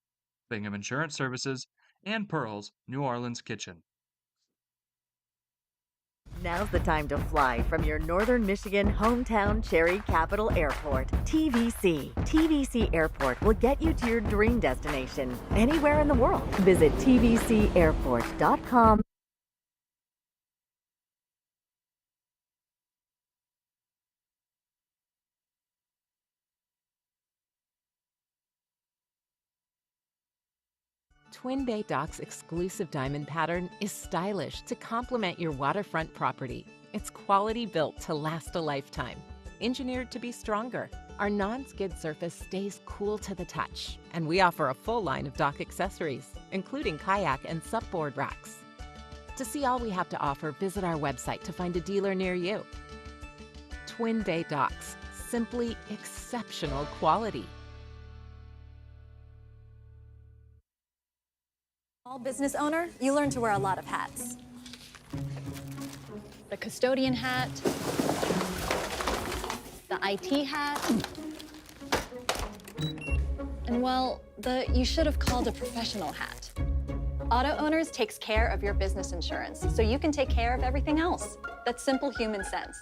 Bingham Insurance Services, and Pearl's New Orleans Kitchen. Now's the time to fly from your Northern Michigan hometown Cherry Capital Airport. TVC. TVC Airport will get you to your dream destination anywhere in the world. Visit tvcairport.com. Twin Bay Dock's exclusive diamond pattern is stylish to complement your waterfront property. It's quality built to last a lifetime, engineered to be stronger. Our non-skid surface stays cool to the touch, and we offer a full line of dock accessories, including kayak and supboard racks. To see all we have to offer, visit our website to find a dealer near you. Twin Bay Docks, simply exceptional quality. Small business owner, you learn to wear a lot of hats. The custodian hat, the IT hat, and well, you should have called a professional hat. Auto Owners takes care of your business insurance, so you can take care of everything else. That's simple human sense.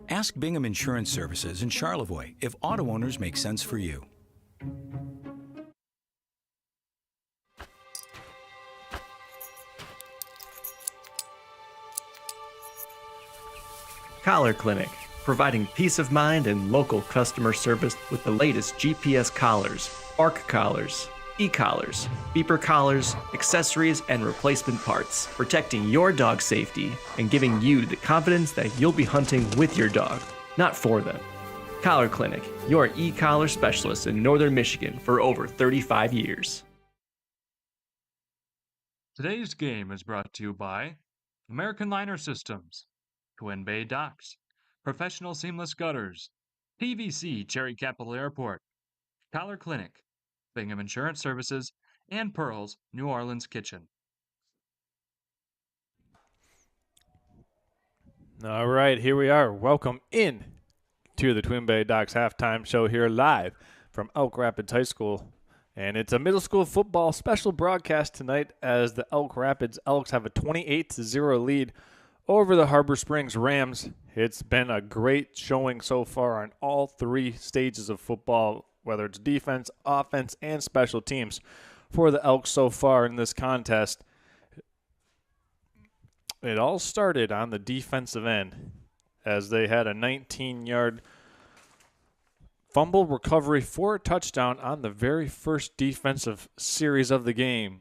Ask Bingham Insurance Services in Charlevoix if auto owners make sense for you. Collar Clinic, providing peace of mind and local customer service with the latest GPS collars, bark collars, e-collars, beeper collars, accessories, and replacement parts, protecting your dog's safety and giving you the confidence that you'll be hunting with your dog, not for them. Collar Clinic, your e-collar specialist in Northern Michigan for over 35 years. Today's game is brought to you by American Liner Systems, Twin Bay Docks, Professional Seamless Gutters, PVC Cherry Capital Airport, Collar Clinic, Bingham Insurance Services, and Pearl's New Orleans Kitchen. All right, here we are. Welcome in to the Twin Bay Docks halftime show here live from Elk Rapids High School. And it's a middle school football special broadcast tonight as the Elk Rapids Elks have a 28-0 lead over the Harbor Springs Rams. It's been a great showing so far on all three stages of football, whether it's defense, offense, and special teams for the Elks so far in this contest. It all started on the defensive end as they had a 19-yard fumble recovery for a touchdown on the very first defensive series of the game.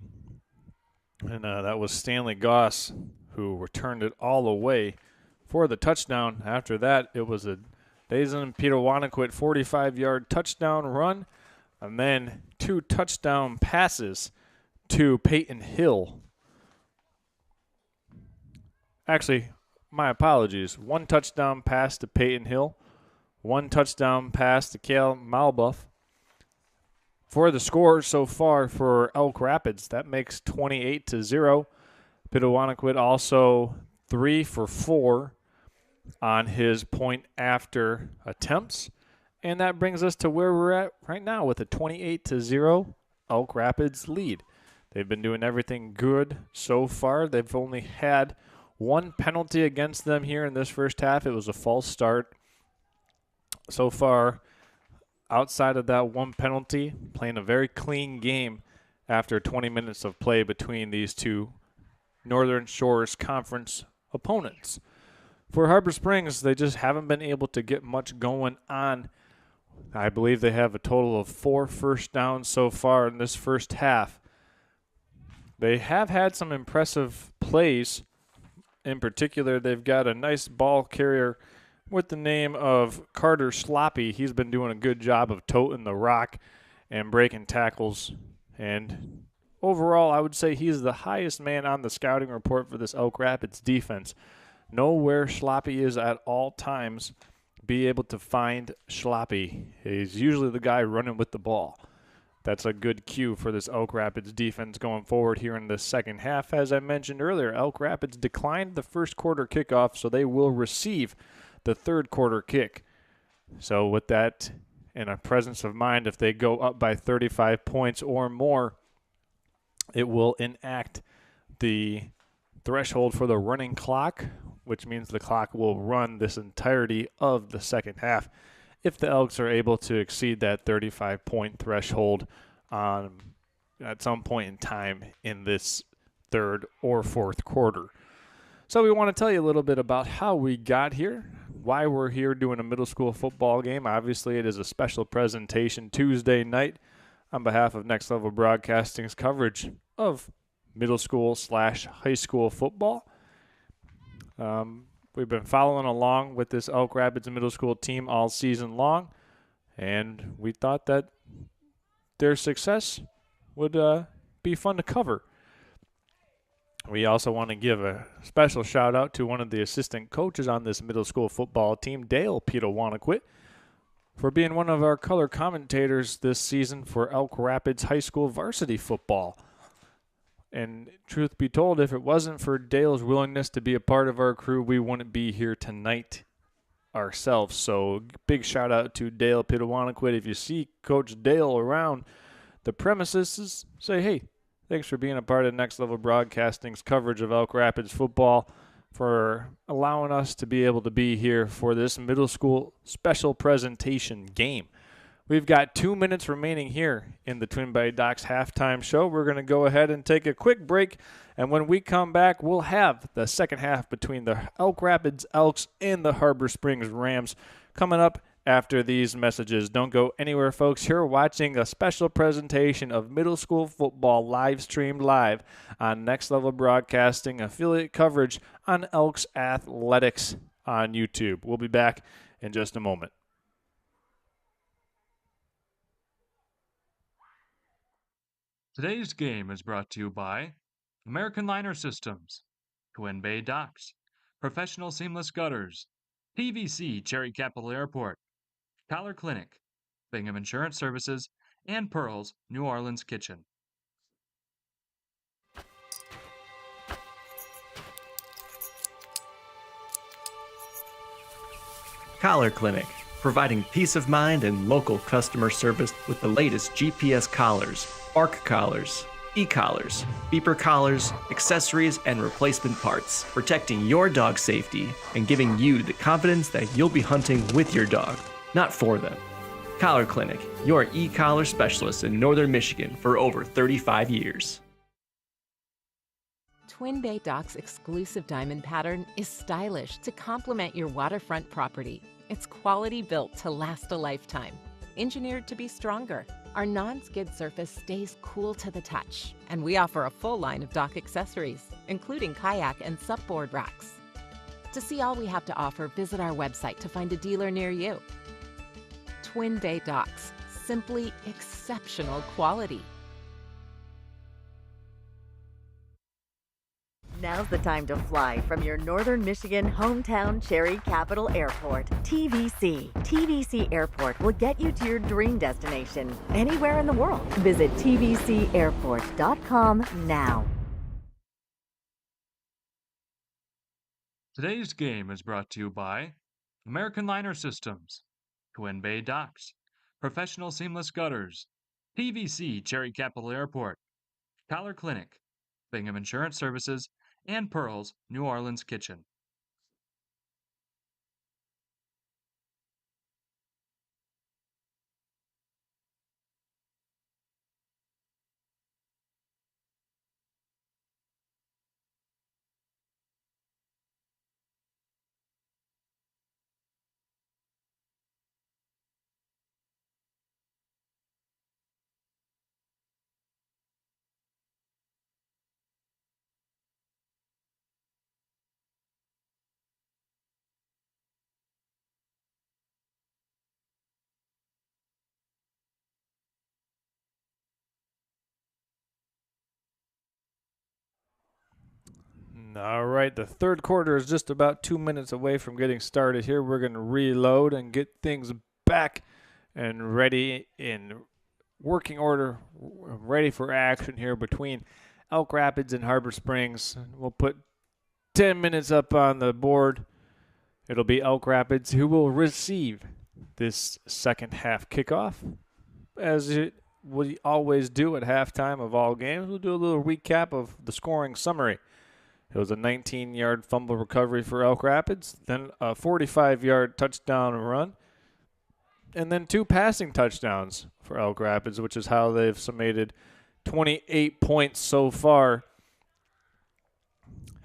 And that was Stanley Goss who returned it all away for the touchdown. After that, it was a Dazen Peter-Wanaquit 45-yard touchdown run, and then two touchdown passes to Peyton Hill. Actually, my apologies. One touchdown pass to Peyton Hill, one touchdown pass to Cale Malbuff. For the score so far for Elk Rapids, that makes 28-0. Peter-Wanaquit also 3 for 4 on his point after attempts. And that brings us to where we're at right now with a 28-0 Elk Rapids lead. They've been doing everything good so far. They've only had one penalty against them here in this first half. It was a false start. So far, outside of that one penalty, playing a very clean game after 20 minutes of play between these two Northern Shores Conference opponents. For Harbor Springs, they just haven't been able to get much going on. I believe they have a total of 4 first downs so far in this first half. They have had some impressive plays. In particular, they've got a nice ball carrier with the name of Carter Sloppy. He's been doing a good job of toting the rock and breaking tackles. And overall, I would say he's the highest man on the scouting report for this Elk Rapids defense. Know where Sloppy is at all times. Be able to find Sloppy. He's usually the guy running with the ball. That's a good cue for this Elk Rapids defense going forward here in the second half. As I mentioned earlier, Elk Rapids declined the first quarter kickoff, so they will receive the third quarter kick. So with that in a presence of mind, if they go up by 35 points or more, it will enact the threshold for the running clock, which means the clock will run this entirety of the second half if the Elks are able to exceed that 35-point threshold at some point in time in this third or fourth quarter. So we want to tell you a little bit about how we got here, why we're here doing a middle school football game. Obviously, it is a special presentation Tuesday night on behalf of Next Level Broadcasting's coverage of middle school / high school football. We've been following along with this Elk Rapids middle school team all season long, and we thought that their success would be fun to cover. We also want to give a special shout out to one of the assistant coaches on this middle school football team, Dale Petawanaquit, for being one of our color commentators this season for Elk Rapids High School varsity football. And truth be told, if it wasn't for Dale's willingness to be a part of our crew, we wouldn't be here tonight ourselves. So big shout out to Dale Petawanaquit. If you see Coach Dale around the premises, say, hey, thanks for being a part of Next Level Broadcasting's coverage of Elk Rapids football, for allowing us to be able to be here for this middle school special presentation game. We've got 2 minutes remaining here in the Twin Bay Docks halftime show. We're going to go ahead and take a quick break, and when we come back, we'll have the second half between the Elk Rapids Elks and the Harbor Springs Rams coming up after these messages. Don't go anywhere, folks. You're watching a special presentation of middle school football live streamed live on Next Level Broadcasting affiliate coverage on Elks Athletics on YouTube. We'll be back in just a moment. Today's game is brought to you by American Liner Systems, Twin Bay Docks, Professional Seamless Gutters, PVC Cherry Capital Airport, Collar Clinic, Bingham Insurance Services, and Pearl's New Orleans Kitchen. Collar Clinic, providing peace of mind and local customer service with the latest GPS collars, ARC collars, e-collars, beeper collars, accessories, and replacement parts, protecting your dog's safety and giving you the confidence that you'll be hunting with your dog, not for them. Collar Clinic, your e-collar specialist in Northern Michigan for over 35 years. Twin Bay Docks' exclusive diamond pattern is stylish to complement your waterfront property. It's quality built to last a lifetime. Engineered to be stronger, our non-skid surface stays cool to the touch, and we offer a full line of dock accessories, including kayak and supboard racks. To see all we have to offer, visit our website to find a dealer near you. Twin Bay Docks, simply exceptional quality. Now's the time to fly from your Northern Michigan hometown Cherry Capital Airport, TVC. TVC Airport will get you to your dream destination anywhere in the world. Visit tvcairport.com now. Today's game is brought to you by American Liner Systems, Twin Bay Docks, Professional Seamless Gutters, PVC Cherry Capital Airport, Collar Clinic, Bingham Insurance Services, and Pearl's New Orleans Kitchen. All right, the third quarter is just about 2 minutes away from getting started here. We're going to reload and get things back and ready in working order, ready for action here between Elk Rapids and Harbor Springs. We'll put 10 minutes up on the board. It'll be Elk Rapids who will receive this second half kickoff. As we always do at halftime of all games, we'll do a little recap of the scoring summary. It was a 19-yard fumble recovery for Elk Rapids, then a 45-yard touchdown run, and then 2 passing touchdowns for Elk Rapids, which is how they've summated 28 points so far.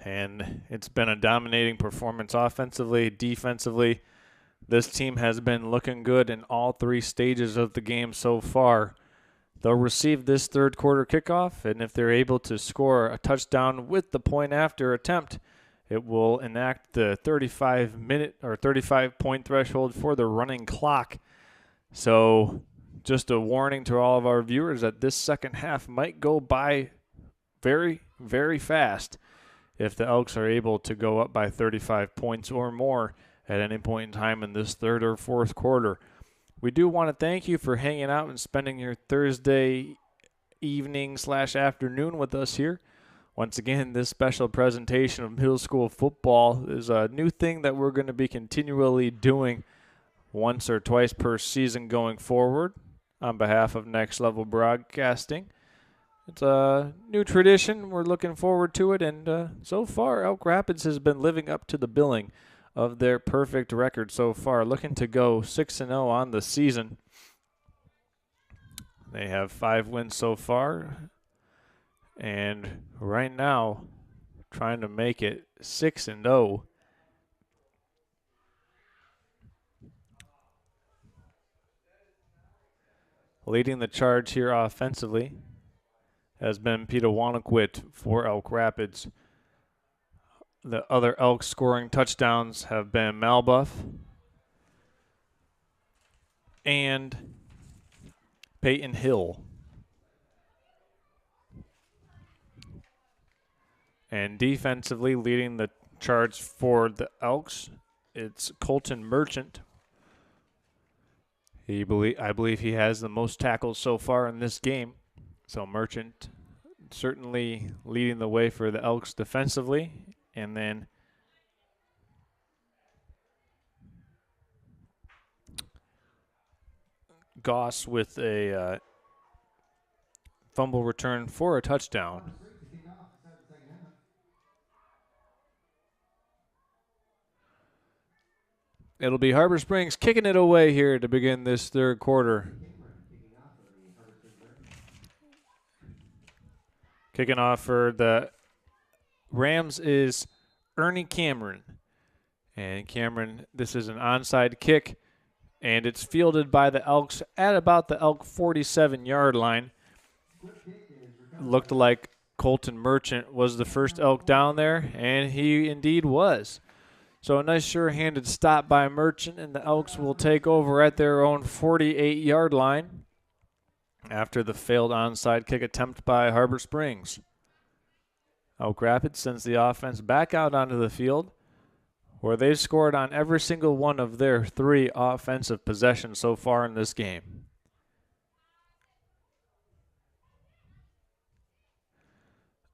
And it's been a dominating performance offensively, defensively. This team has been looking good in all 3 stages of the game so far. They'll receive this third quarter kickoff, and if they're able to score a touchdown with the point after attempt, it will enact the 35-minute or 35-point threshold for the running clock. So just a warning to all of our viewers that this second half might go by very, very fast if the Elks are able to go up by 35 points or more at any point in time in this third or fourth quarter. We do want to thank you for hanging out and spending your Thursday evening/afternoon with us here. Once again, this special presentation of middle school football is a new thing that we're going to be continually doing once or twice per season going forward on behalf of Next Level Broadcasting. It's a new tradition. We're looking forward to it, and so far, Elk Rapids has been living up to the billing of their perfect record so far, looking to go 6-0 on the season. They have 5 wins so far, and right now, trying to make it 6-0. Leading the charge here offensively has been Peter Wanaquit for Elk Rapids. The other Elks scoring touchdowns have been Malbuff and Peyton Hill. And defensively leading the charge for the Elks, it's Colton Merchant. I believe he has the most tackles so far in this game. So Merchant certainly leading the way for the Elks defensively. And then Goss with a fumble return for a touchdown. It'll be Harbor Springs kicking it away here to begin this third quarter. Kicking off for the Rams is Ernie Cameron. And Cameron, this is an onside kick, and it's fielded by the Elks at about the Elk 47-yard line. Looked like Colton Merchant was the first Elk down there, and he indeed was. So a nice sure-handed stop by Merchant, and the Elks will take over at their own 48-yard line after the failed onside kick attempt by Harbor Springs. Elk Rapids sends the offense back out onto the field, where they've scored on every single one of their 3 offensive possessions so far in this game.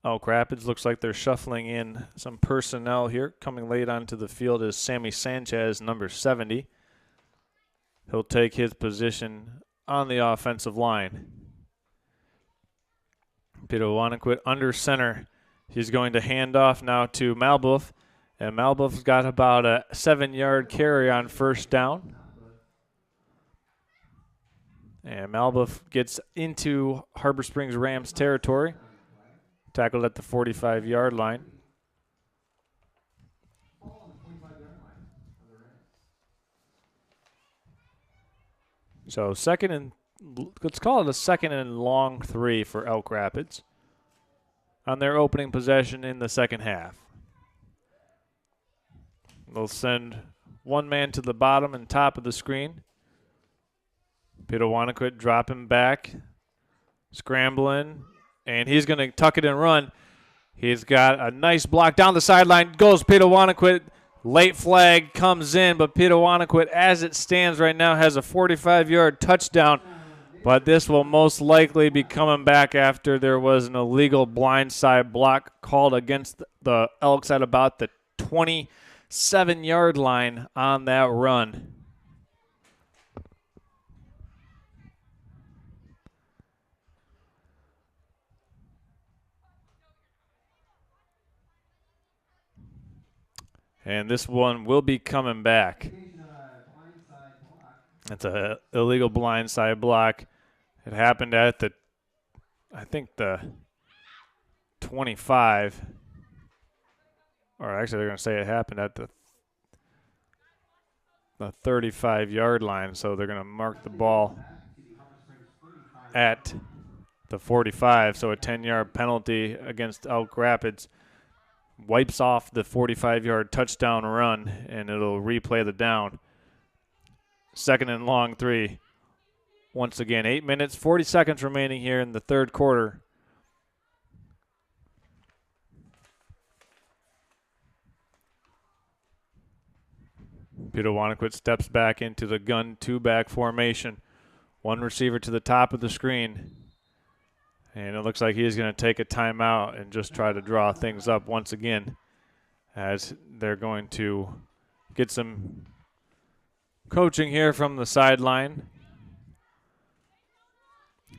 Elk Rapids looks like they're shuffling in some personnel here. Coming late onto the field is Sammy Sanchez, number 70. He'll take his position on the offensive line. Peter Wanaquit under center. He's going to hand off now to Malbuff, and Malbuff's got about a 7-yard carry on first down. And Malbuff gets into Harbor Springs Rams territory, tackled at the 45-yard line. So let's call it a 2nd and long 3 for Elk Rapids on their opening possession in the second half. They'll send one man to the bottom and top of the screen. Peter Wanaquit dropping back, scrambling, and he's going to tuck it and run. He's got a nice block down the sideline. Goes Peter Wanaquit. Late flag comes in, but Peter Wanaquit, as it stands right now, has a 45-yard touchdown. But this will most likely be coming back after there was an illegal blindside block called against the Elks at about the 27-yard line on that run. And this one will be coming back. It's an illegal blindside block. It happened at the 25. Or actually, they're going to say it happened at the 35-yard line. So they're going to mark the ball at the 45, so a 10-yard penalty against Elk Rapids wipes off the 45-yard touchdown run, and it'll replay the down. 2nd and long 3. Once again, 8 minutes, 40 seconds remaining here in the third quarter. Peter Wanaquit steps back into the gun 2-back formation. One receiver to the top of the screen. And it looks like he's going to take a timeout and just try to draw things up once again, as they're going to get some coaching here from the sideline.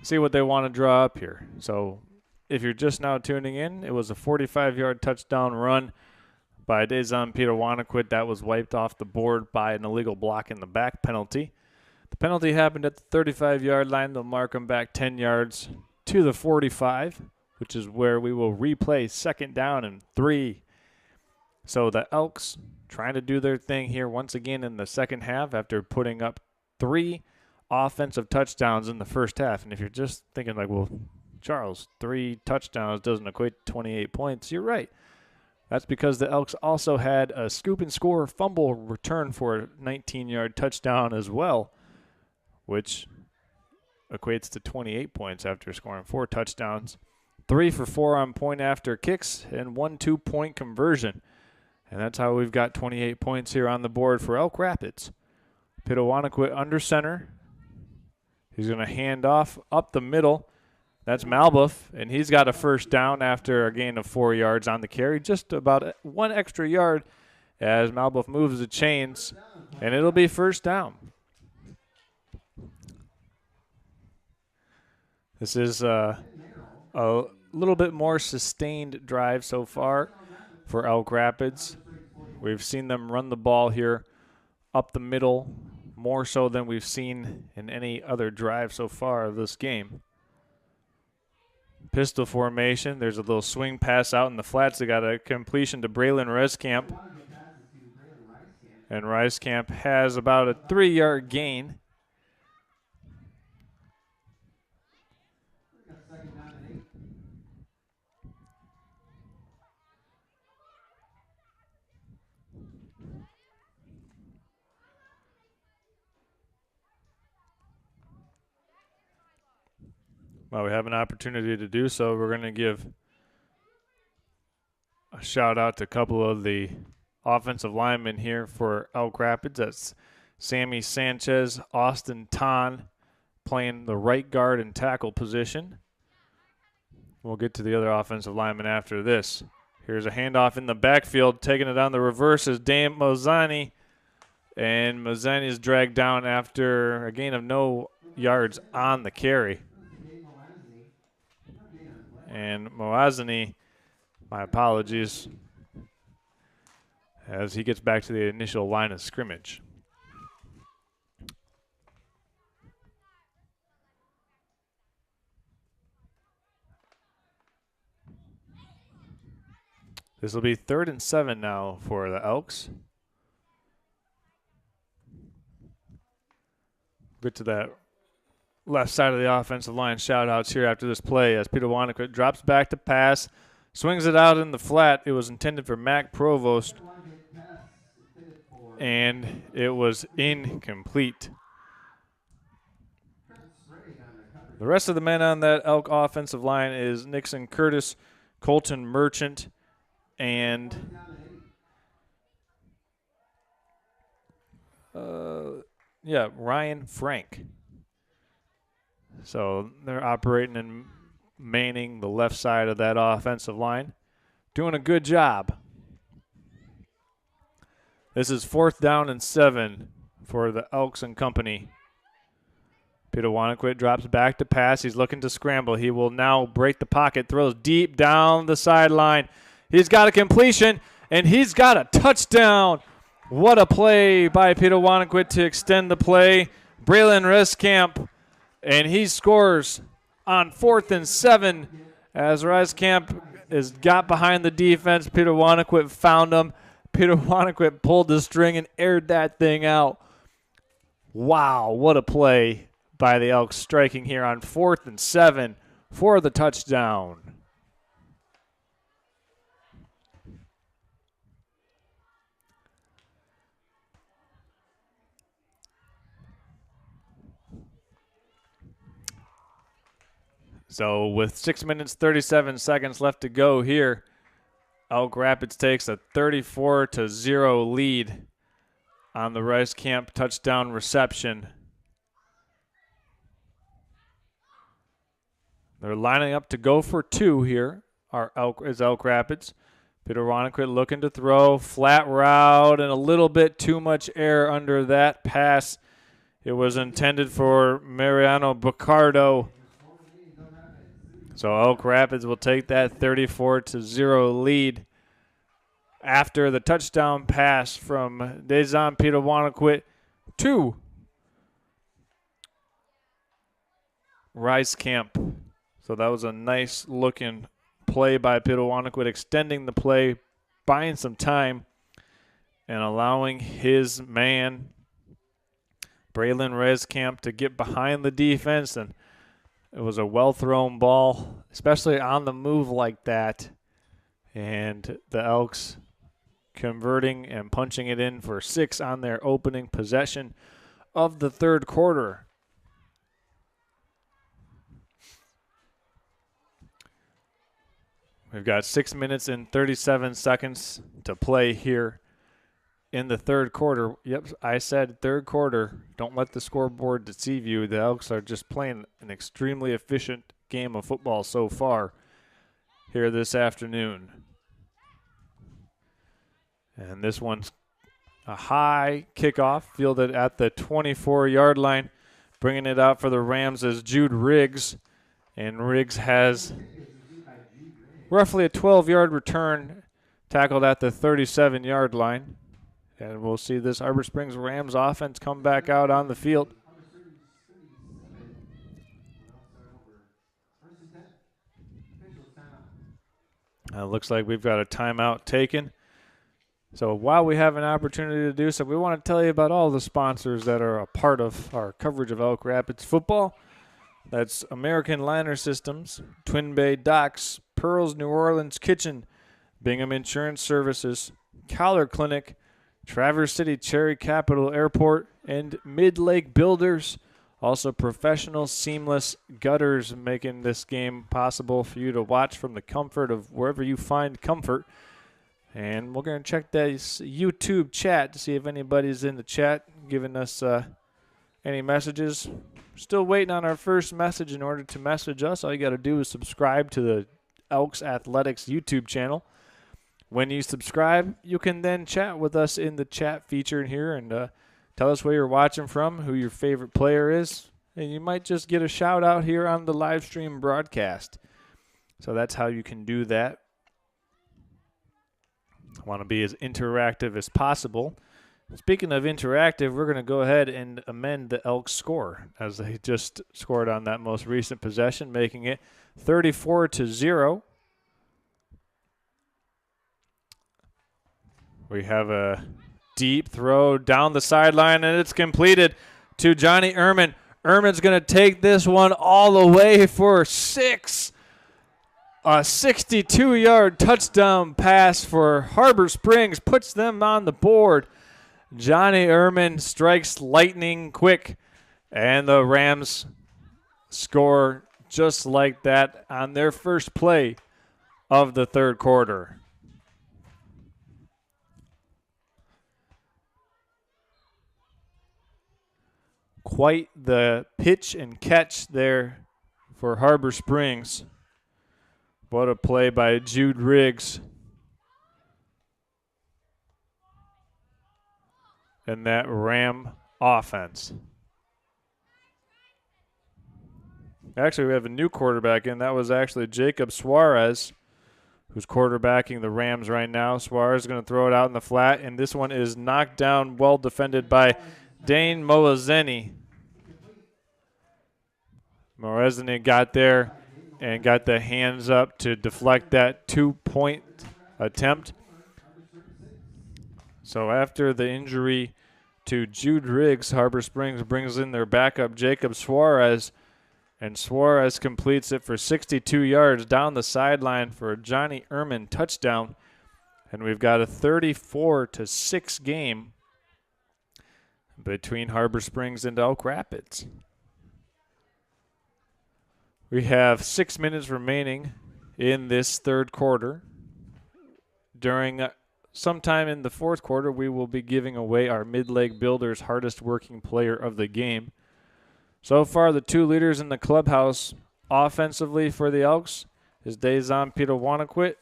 See what they want to draw up here. So if you're just now tuning in, it was a 45-yard touchdown run by Dezon Peter Wanaquit. That was wiped off the board by an illegal block in the back penalty. The penalty happened at the 35-yard line. They'll mark him back 10 yards to the 45, which is where we will replay 2nd down and 3. So the Elks trying to do their thing here once again in the second half after putting up 3 offensive touchdowns in the first half. And if you're just thinking like, well, Charles, 3 touchdowns doesn't equate to 28 points, you're right. That's because the Elks also had a scoop and score fumble return for a 19-yard touchdown as well, which equates to 28 points after scoring 4 touchdowns. 3 for 4 on point after kicks and 1 2-point conversion. And that's how we've got 28 points here on the board for Elk Rapids. Pitawanaquit under center. He's going to hand off up the middle. That's Malbuff, and he's got a first down after a gain of 4 yards on the carry. Just about 1 extra yard as Malbuff moves the chains, and it'll be first down. This is a little bit more sustained drive so far for Elk Rapids. We've seen them run the ball here up the middle more so than we've seen in any other drive so far of this game. Pistol formation. There's a little swing pass out in the flats. They got a completion to Braylon Rescamp. And Rescamp has about a 3-yard gain. Well, we have an opportunity to do so. We're going to give a shout out to a couple of the offensive linemen here for Elk Rapids. That's Sammy Sanchez, Austin Ton playing the right guard and tackle position. We'll get to the other offensive linemen after this. Here's a handoff in the backfield. Taking it on the reverse is Dame Mozani. And Mozani is dragged down after a gain of no yards on the carry. And Moazani, my apologies, as he gets back to the initial line of scrimmage. This will be 3rd and 7 now for the Elks. Get to that left side of the offensive line. Shout-outs here after this play as Peter Wanaquit drops back to pass, swings it out in the flat. It was intended for Mac Provost, and it was incomplete. The rest of the men on that Elk offensive line is Nixon Curtis, Colton Merchant, and Ryan Frank. So they're operating and manning the left side of that offensive line. Doing a good job. This is 4th down and 7 for the Elks and company. Peter Wanaquit drops back to pass. He's looking to scramble. He will now break the pocket, throws deep down the sideline. He's got a completion, and he's got a touchdown. What a play by Peter Wanaquit to extend the play. Braylon Rescamp, and he scores on 4th and 7 as Rescamp got behind the defense. Peter Wanaquit found him. Peter Wanaquit pulled the string and aired that thing out. Wow, what a play by the Elks, striking here on 4th and 7 for the touchdown. So with 6 minutes, 37 seconds left to go here, Elk Rapids takes a 34-0 lead on the Rice Camp touchdown reception. They're lining up to go for 2 here, Elk Rapids. Peter Wanaquit looking to throw, flat route, and a little bit too much air under that pass. It was intended for Mariano Bacardo. So Elk Rapids will take that 34-0 lead after the touchdown pass from Dejan Peter Wanaquit to Rice Camp. So that was a nice looking play by Peter Wanaquit, extending the play, buying some time, and allowing his man, Braylon Rescamp, to get behind the defense. And it was a well-thrown ball, especially on the move like that. And the Elks converting and punching it in for 6 on their opening possession of the third quarter. We've got 6 minutes and 37 seconds to play here in the third quarter. Yep, I said third quarter. Don't let the scoreboard deceive you. The Elks are just playing an extremely efficient game of football so far here this afternoon. And this one's a high kickoff, fielded at the 24-yard line. Bringing it out for the Rams is Jude Riggs. And Riggs has roughly a 12-yard return, tackled at the 37-yard line. And we'll see this Harbor Springs Rams offense come back out on the field. Looks like we've got a timeout taken. So while we have an opportunity to do so, we want to tell you about all the sponsors that are a part of our coverage of Elk Rapids football. That's American Liner Systems, Twin Bay Docks, Pearls New Orleans Kitchen, Bingham Insurance Services, Collar Clinic, Traverse City Cherry Capital Airport, and Mid-Lake Builders. Also Professional Seamless Gutters, making this game possible for you to watch from the comfort of wherever you find comfort. And we're going to check this YouTube chat to see if anybody's in the chat giving us any messages. Still waiting on our first message. In order to message us, all you got to do is subscribe to the Elks Athletics YouTube channel. When you subscribe, you can then chat with us in the chat feature in here and tell us where you're watching from, who your favorite player is, and you might just get a shout out here on the live stream broadcast. So that's how you can do that. I want to be as interactive as possible. Speaking of interactive, we're going to go ahead and amend the Elks score as they just scored on that most recent possession, making it 34-0. We have a deep throw down the sideline, and it's completed to Johnny Ehrman. Ehrman's going to take this one all the way for 6. A 62-yard touchdown pass for Harbor Springs puts them on the board. Johnny Ehrman strikes lightning quick, and the Rams score just like that on their first play of the third quarter. Quite the pitch and catch there for Harbor Springs. What a play by Jude Riggs. And that Ram offense. Actually, we have a new quarterback in. That was actually Jacob Suarez, who's quarterbacking the Rams right now. Suarez is going to throw it out in the flat, and this one is knocked down, well defended by Dane Moazeni. Moazeni got there and got the hands up to deflect that 2-point attempt. So after the injury to Jude Riggs, Harbor Springs brings in their backup, Jacob Suarez, And Suarez completes it for 62 yards down the sideline for a Johnny Ehrman touchdown. And we've got a 34-6 game between Harbor Springs and Elk Rapids. We have 6 minutes remaining in this third quarter. During sometime in the fourth quarter, we will be giving away our Mid-Leg Builders Hardest Working Player of the Game. So far, the two leaders in the clubhouse offensively for the Elks is Dazon Pitawanaquit,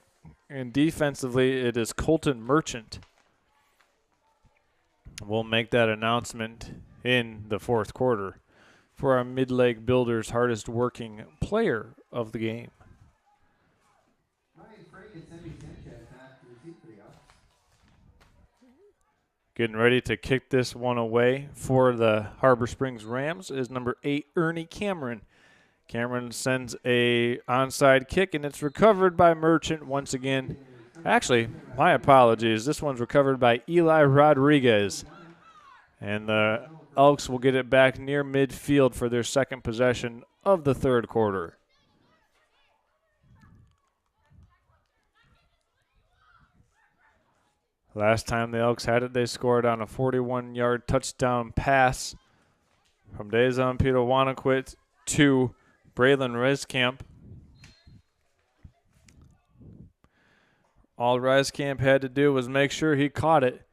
and defensively it is Colton Merchant. We'll make that announcement in the fourth quarter for our Mid-Leg Builders Hardest Working Player of the Game. Getting ready to kick this one away for the Harbor Springs Rams is number 8, Ernie Cameron. Cameron sends a onside kick, and it's recovered by Merchant once again. Actually, my apologies. This one's recovered by Eli Rodriguez. And the Elks will get it back near midfield for their second possession of the third quarter. Last time the Elks had it, they scored on a 41-yard touchdown pass from Dazon Pitawanaquit to Braylon Rescamp. All Rescamp had to do was make sure he caught it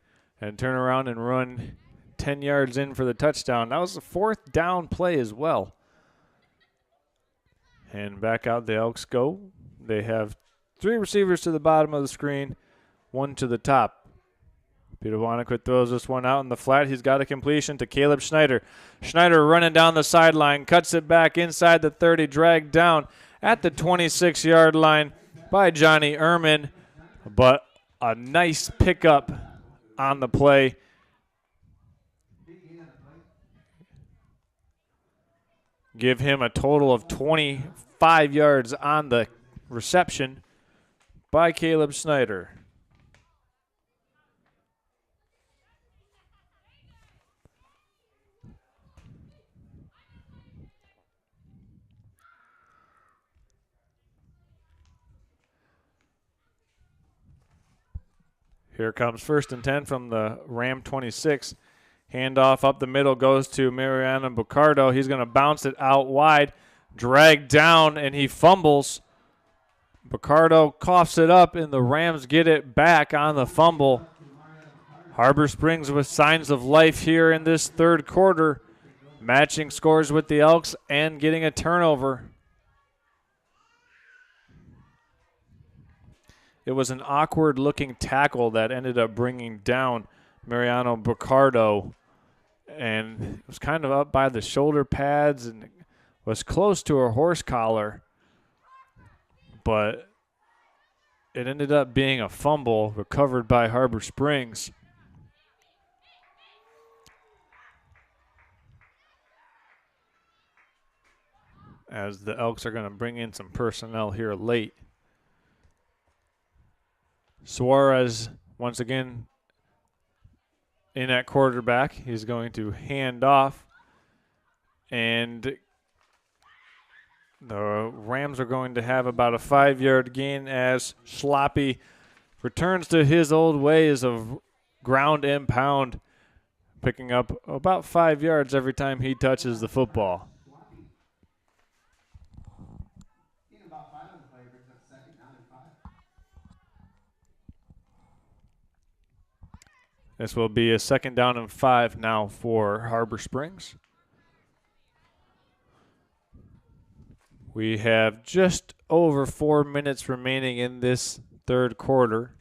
and turn around and run 10 yards in for the touchdown. That was a fourth down play as well. And back out the Elks go. They have 3 receivers to the bottom of the screen, 1 to the top. Pitawanaquit throws this one out in the flat. He's got a completion to Caleb Schneider. Schneider running down the sideline, cuts it back inside the 30, dragged down at the 26-yard line by Johnny Ehrman. But a nice pickup on the play. Give him a total of 25 yards on the reception by Caleb Schneider. Here comes 1st and 10 from the Ram 26. Handoff up the middle goes to Mariano Bucardo. He's going to bounce it out wide, dragged down, and he fumbles. Bucardo coughs it up, and the Rams get it back on the fumble. Harbor Springs with signs of life here in this third quarter, matching scores with the Elks and getting a turnover. It was an awkward-looking tackle that ended up bringing down Mariano Bucardo, and it was kind of up by the shoulder pads and was close to a horse collar, but it ended up being a fumble recovered by Harbor Springs. As the Elks are going to bring in some personnel here late. Suarez, once again, in at quarterback. He's going to hand off. And the Rams are going to have about a 5-yard gain as Sloppy returns to his old ways of ground and pound, picking up about 5 yards every time he touches the football. This will be a 2nd down and 5 now for Harbor Springs. We have just over 4 minutes remaining in this third quarter.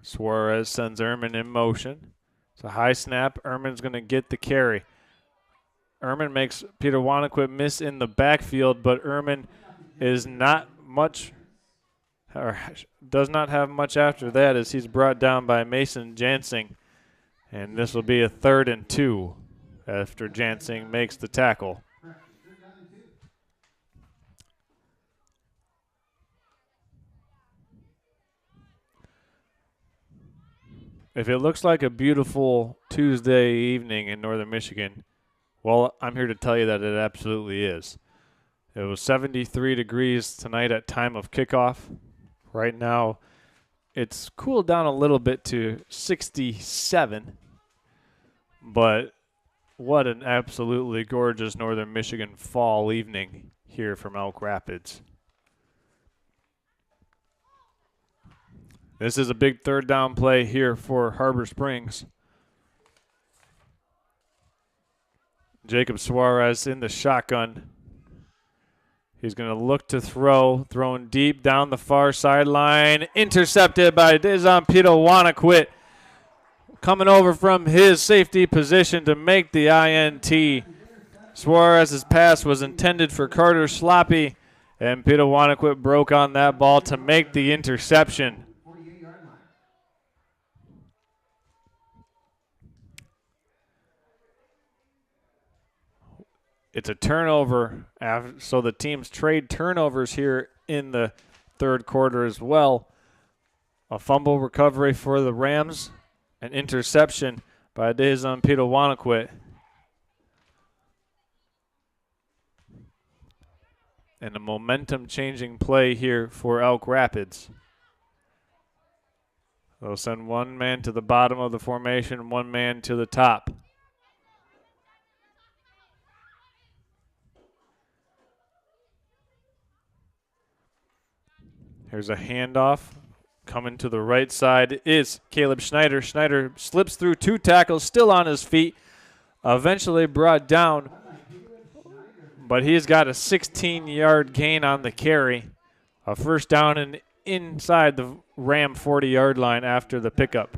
Suarez sends Ehrman in motion. It's a high snap. Ehrman's going to get the carry. Ehrman makes Pitawanaquit miss in the backfield, but Ehrman is not much, or does not have much after that, as he's brought down by Mason Jansing. And this will be a 3rd and 2 after Jansing makes the tackle. If it looks like a beautiful Tuesday evening in northern Michigan, well, I'm here to tell you that it absolutely is. It was 73 degrees tonight at time of kickoff. Right now, it's cooled down a little bit to 67. But what an absolutely gorgeous northern Michigan fall evening here from Elk Rapids. This is a big third down play here for Harbor Springs. Jacob Suarez in the shotgun. He's going to look to throw, throwing deep down the far sideline. Intercepted by Dizon Pito-Wanaquit. Coming over from his safety position to make the INT. Suarez's pass was intended for Carter Sloppy, and Pito-Wanaquit broke on that ball to make the interception. It's a turnover, so the teams trade turnovers here in the third quarter as well. A fumble recovery for the Rams, an interception by Dizon Pito-Wanaquit. And a momentum-changing play here for Elk Rapids. They'll send one man to the bottom of the formation, one man to the top. Here's a handoff. Coming to the right side is Caleb Schneider. Schneider slips through two tackles, still on his feet. Eventually brought down, but he's got a 16-yard gain on the carry. A first down and inside the Ram 40-yard line after the pickup.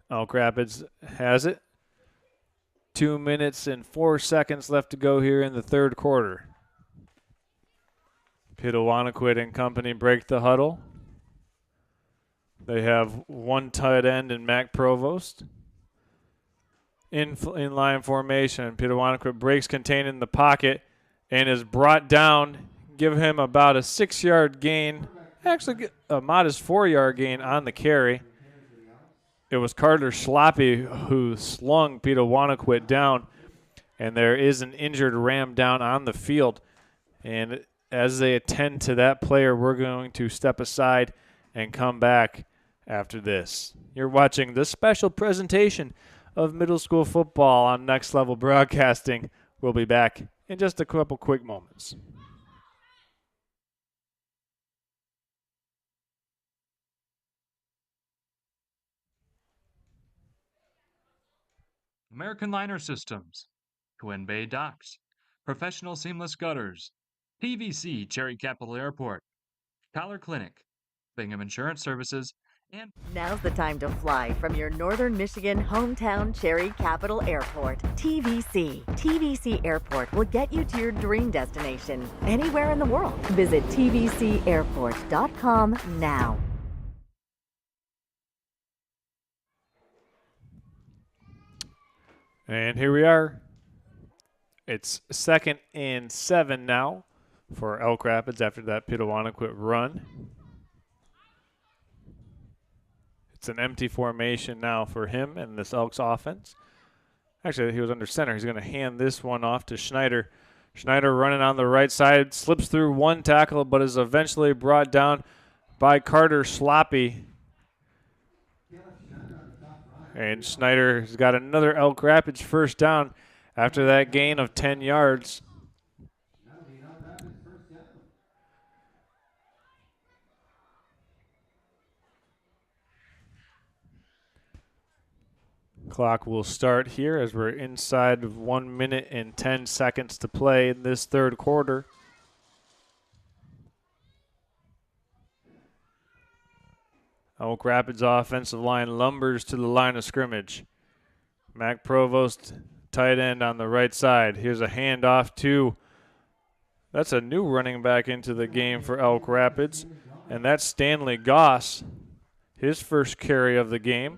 Elk Rapids has it. 2 minutes and 4 seconds left to go here in the third quarter. Pito-Wanaquit and company break the huddle. They have one tight end in Mac Provost. In line formation, Pito-Wanaquit breaks contained in the pocket and is brought down. Give him about a 6-yard gain. Actually, a modest 4-yard gain on the carry. It was Carter Sloppy who slung Pito-Wanaquit down, and there is an injured Ram down on the field. And as they attend to that player, we're going to step aside and come back after this. You're watching this special presentation of middle school football on Next Level Broadcasting. We'll be back in just a couple quick moments. American Liner Systems, Twin Bay Docks, Professional Seamless Gutters, PVC Cherry Capital Airport, Collar Clinic, Bingham Insurance Services, and Now's the time to fly from your northern Michigan hometown Cherry Capital Airport. TVC. TVC Airport will get you to your dream destination anywhere in the world. Visit tvcairport.com now. And here we are. It's 2nd and 7 now for Elk Rapids after that Pito-Wanaquit run. It's an empty formation now for him and this Elks offense. Actually, he was under center. He's going to hand this one off to Schneider. Schneider running on the right side, slips through one tackle, but is eventually brought down by Carter Sloppy. And Schneider has got another Elk Rapids first down after that gain of 10 yards. Clock will start here as we're inside of 1 minute and 10 seconds to play in this third quarter. Elk Rapids offensive line lumbers to the line of scrimmage. Mac Provost, tight end on the right side. Here's a handoff to, that's a new running back into the game for Elk Rapids, and that's Stanley Goss, his first carry of the game,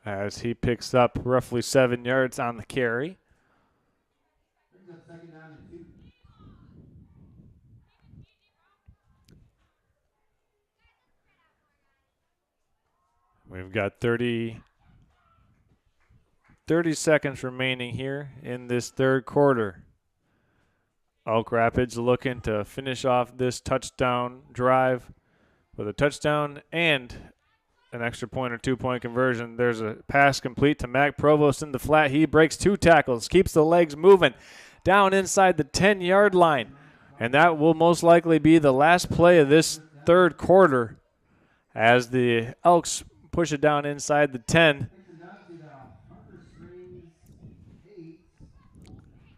as he picks up roughly 7 yards on the carry. We've got 30 seconds remaining here in this third quarter. Elk Rapids looking to finish off this touchdown drive with a touchdown and an extra point or 2-point conversion. There's a pass complete to Mac Provost in the flat. He breaks 2 tackles, keeps the legs moving down inside the 10-yard line. And that will most likely be the last play of this third quarter as the Elks push it down inside the 10.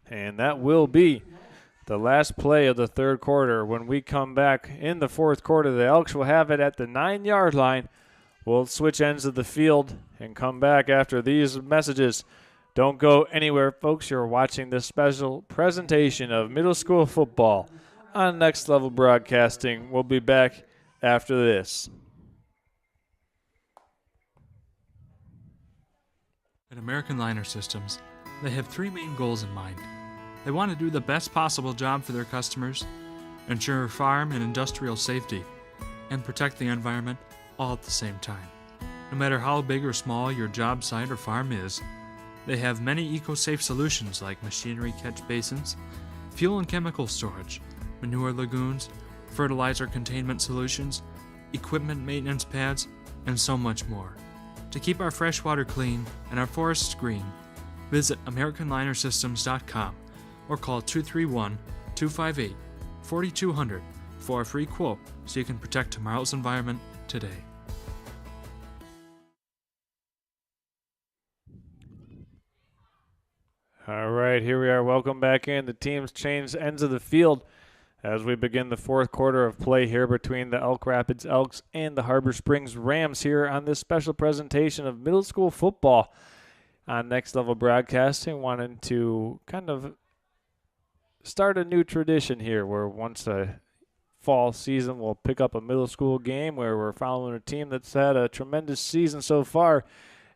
And that will be the last play of the third quarter. When we come back in the fourth quarter, the Elks will have it at the 9-yard line. We'll switch ends of the field and come back after these messages. Don't go anywhere, folks. You're watching this special presentation of middle school football on Next Level Broadcasting. We'll be back after this. At American Liner Systems, they have 3 main goals in mind. They want to do the best possible job for their customers, ensure farm and industrial safety, and protect the environment all at the same time. No matter how big or small your job site or farm is, they have many eco-safe solutions like machinery catch basins, fuel and chemical storage, manure lagoons, fertilizer containment solutions, equipment maintenance pads, and so much more. To keep our fresh water clean and our forests green, visit AmericanLinerSystems.com or call 231-258-4200 for a free quote so you can protect tomorrow's environment today. All right, here we are. Welcome back in. The teams changed ends of the field as we begin the fourth quarter of play here between the Elk Rapids Elks and the Harbor Springs Rams here on this special presentation of middle school football on Next Level Broadcasting. Wanted to kind of start a new tradition here where once a fall season we'll pick up a middle school game where we're following a team that's had a tremendous season so far,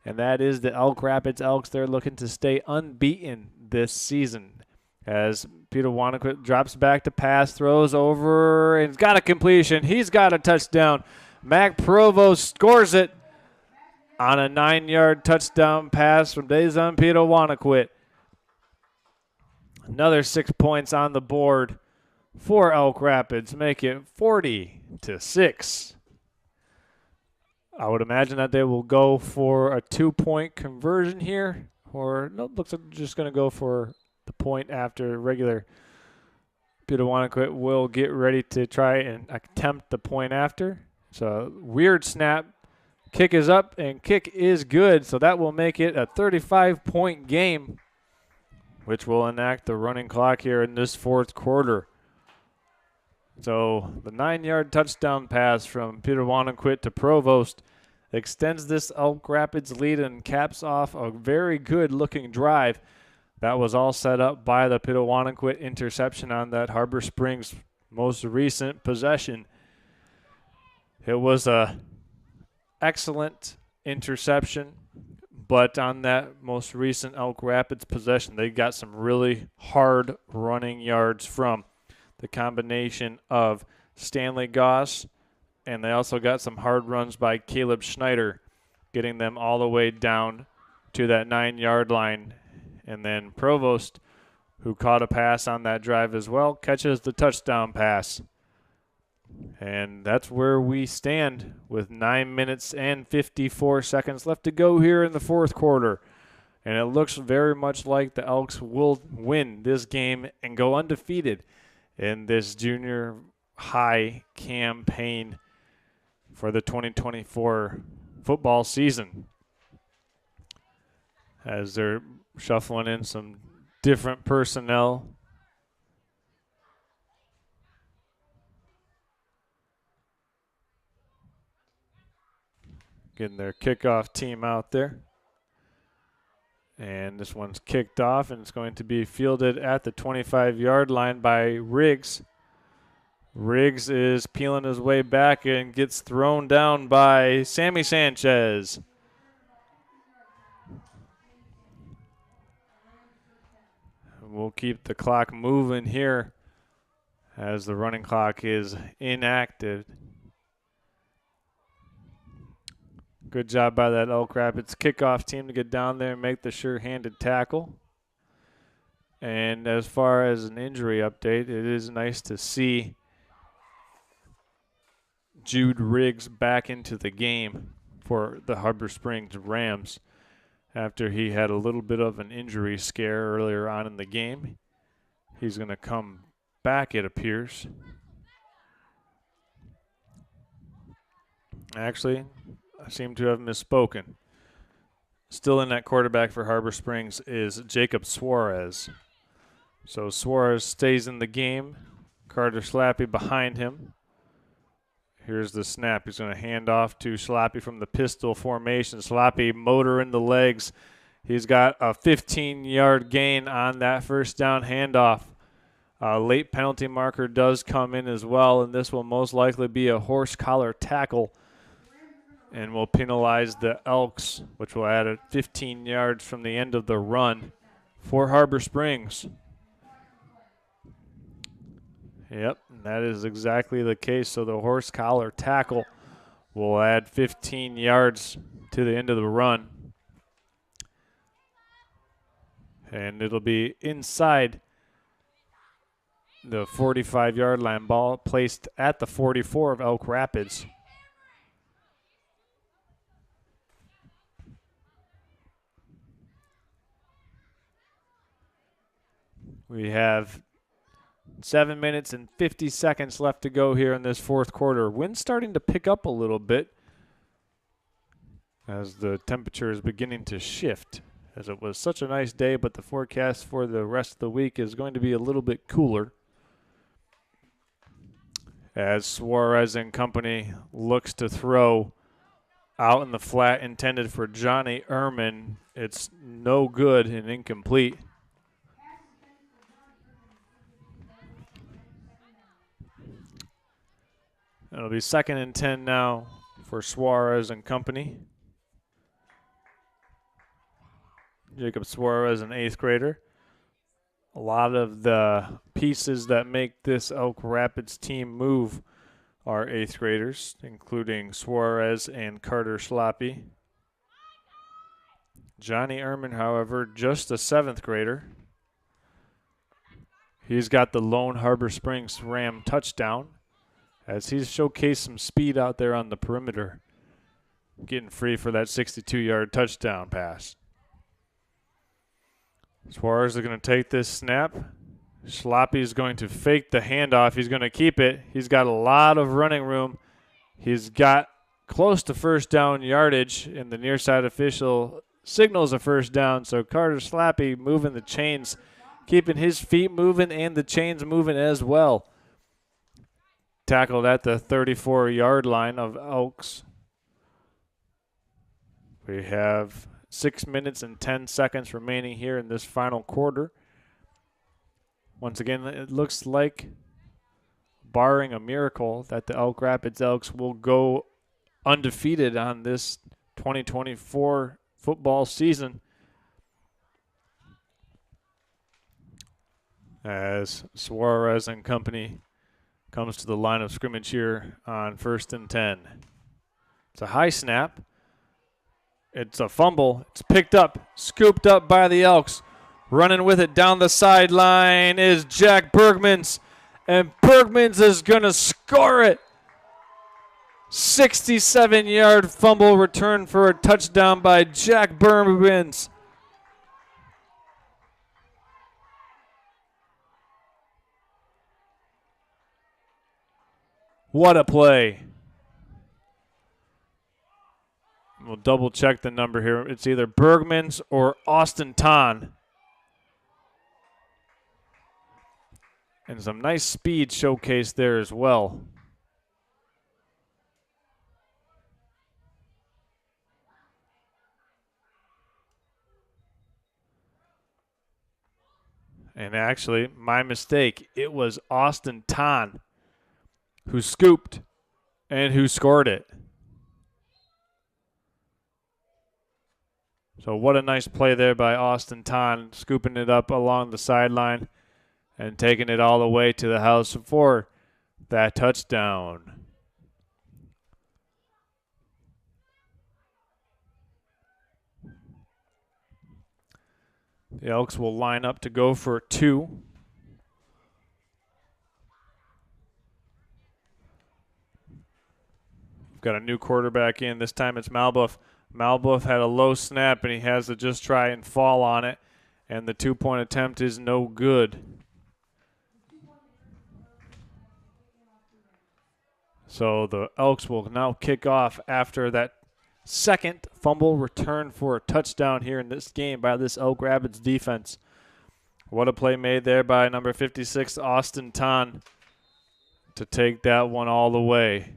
and that is the Elk Rapids Elks. They're looking to stay unbeaten this season as Peter Wanacquit drops back to pass, throws over, and he's got a completion. He's got a touchdown. Mac Provost scores it on a 9-yard touchdown pass from Dazon Peter Wanacquit. Another 6 points on the board for Elk Rapids, make it 40-6. I would imagine that they will go for a 2-point conversion here, or no, looks like they're just going to go for the point after regular. Peter Wanacquit will get ready to try and attempt the point after. So weird snap. Kick is up, and kick is good, so that will make it a 35-point game, which will enact the running clock here in this fourth quarter. So the 9-yard touchdown pass from Peter Wanacquit to Provost extends this Elk Rapids lead and caps off a very good-looking drive. That was all set up by the Peter Wanacquit interception on that Harbor Springs most recent possession. It was a excellent interception, but on that most recent Elk Rapids possession, they got some really hard running yards from the combination of Stanley Goss, and they also got some hard runs by Caleb Schneider, getting them all the way down to that 9-yard line. And then Provost, who caught a pass on that drive as well, catches the touchdown pass. And that's where we stand with 9 minutes and 54 seconds left to go here in the fourth quarter. And it looks very much like the Elks will win this game and go undefeated in this junior high campaign for the 2024 football season, as they're shuffling in some different personnel. Getting their kickoff team out there. And this one's kicked off, and it's going to be fielded at the 25-yard line by Riggs. Riggs is peeling his way back and gets thrown down by Sammy Sanchez. We'll keep the clock moving here as the running clock is inactive. Good job by that Elk Rapids kickoff team to get down there and make the sure-handed tackle. And as far as an injury update, it is nice to see Jude Riggs back into the game for the Harbor Springs Rams after he had a little bit of an injury scare earlier on in the game. He's going to come back, it appears. Actually, I seem to have misspoken. Still in that quarterback for Harbor Springs is Jacob Suarez. So Suarez stays in the game. Carter Slappy behind him. Here's the snap. He's going to hand off to Slappy from the pistol formation. Slappy motor in the legs. He's got a 15-yard gain on that first down handoff. A late penalty marker does come in as well, and this will most likely be a horse collar tackle and will penalize the Elks, which will add 15 yards from the end of the run for Harbor Springs. Yep, that is exactly the case. So the horse collar tackle will add 15 yards to the end of the run. And it'll be inside the 45-yard line, ball placed at the 44 of Elk Rapids. We have 7 minutes and 50 seconds left to go here in this fourth quarter. Wind's starting to pick up a little bit as the temperature is beginning to shift, as it was such a nice day, but the forecast for the rest of the week is going to be a little bit cooler. As Suarez and company looks to throw out in the flat intended for Johnny Ehrman, it's no good and incomplete. It'll be 2nd and 10 now for Suarez and company. Jacob Suarez, an 8th grader. A lot of the pieces that make this Elk Rapids team move are 8th graders, including Suarez and Carter Sloppy. Johnny Ehrman, however, just a 7th grader. He's got the lone Harbor Springs Ram touchdown, as he's showcased some speed out there on the perimeter, getting free for that 62-yard touchdown pass. Suarez is going to take this snap. Sloppy is going to fake the handoff. He's going to keep it. He's got a lot of running room. He's got close to first down yardage, and the near side official signals a first down. So Carter Sloppy moving the chains, keeping his feet moving and the chains moving as well. Tackled at the 34-yard line of Elks. We have 6 minutes and 10 seconds remaining here in this final quarter. Once again, it looks like, barring a miracle, that the Elk Rapids Elks will go undefeated on this 2024 football season, as Suarez and company comes to the line of scrimmage here on 1st and 10. It's a high snap. It's a fumble. It's picked up, scooped up by the Elks. Running with it down the sideline is Jack Bergmans, and Bergmans is going to score it. 67-yard fumble return for a touchdown by Jack Bergmans. What a play. We'll double check the number here. It's either Bergmans or Austin Ton. And some nice speed showcased there as well. And actually, my mistake. It was Austin Ton who scooped and who scored it. So what a nice play there by Austin Ton, scooping it up along the sideline and taking it all the way to the house for that touchdown. The Elks will line up to go for 2. We've got a new quarterback in. This time it's Malbuff. Malbuff had a low snap, and he has to just try and fall on it. And the 2-point attempt is no good. So the Elks will now kick off after that second fumble return for a touchdown here in this game by this Elk Rapids defense. What a play made there by number 56, Austin Ton, to take that one all the way.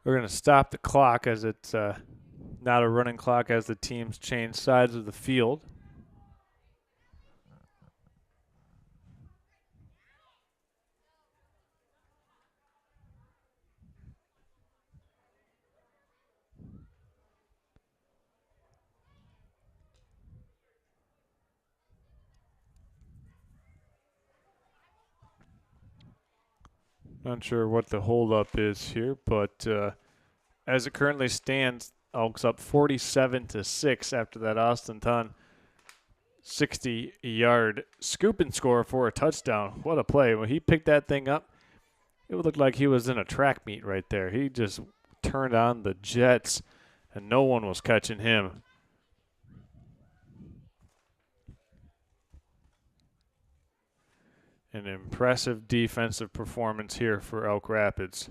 We're going to stop the clock as it's not a running clock as the teams change sides of the field. Not sure what the holdup is here, but as it currently stands, Elks up 47-6 after that Austin Ton 60-yard scoop and score for a touchdown. What a play. When he picked that thing up, it would look like he was in a track meet right there. He just turned on the jets, and no one was catching him. An impressive defensive performance here for Elk Rapids.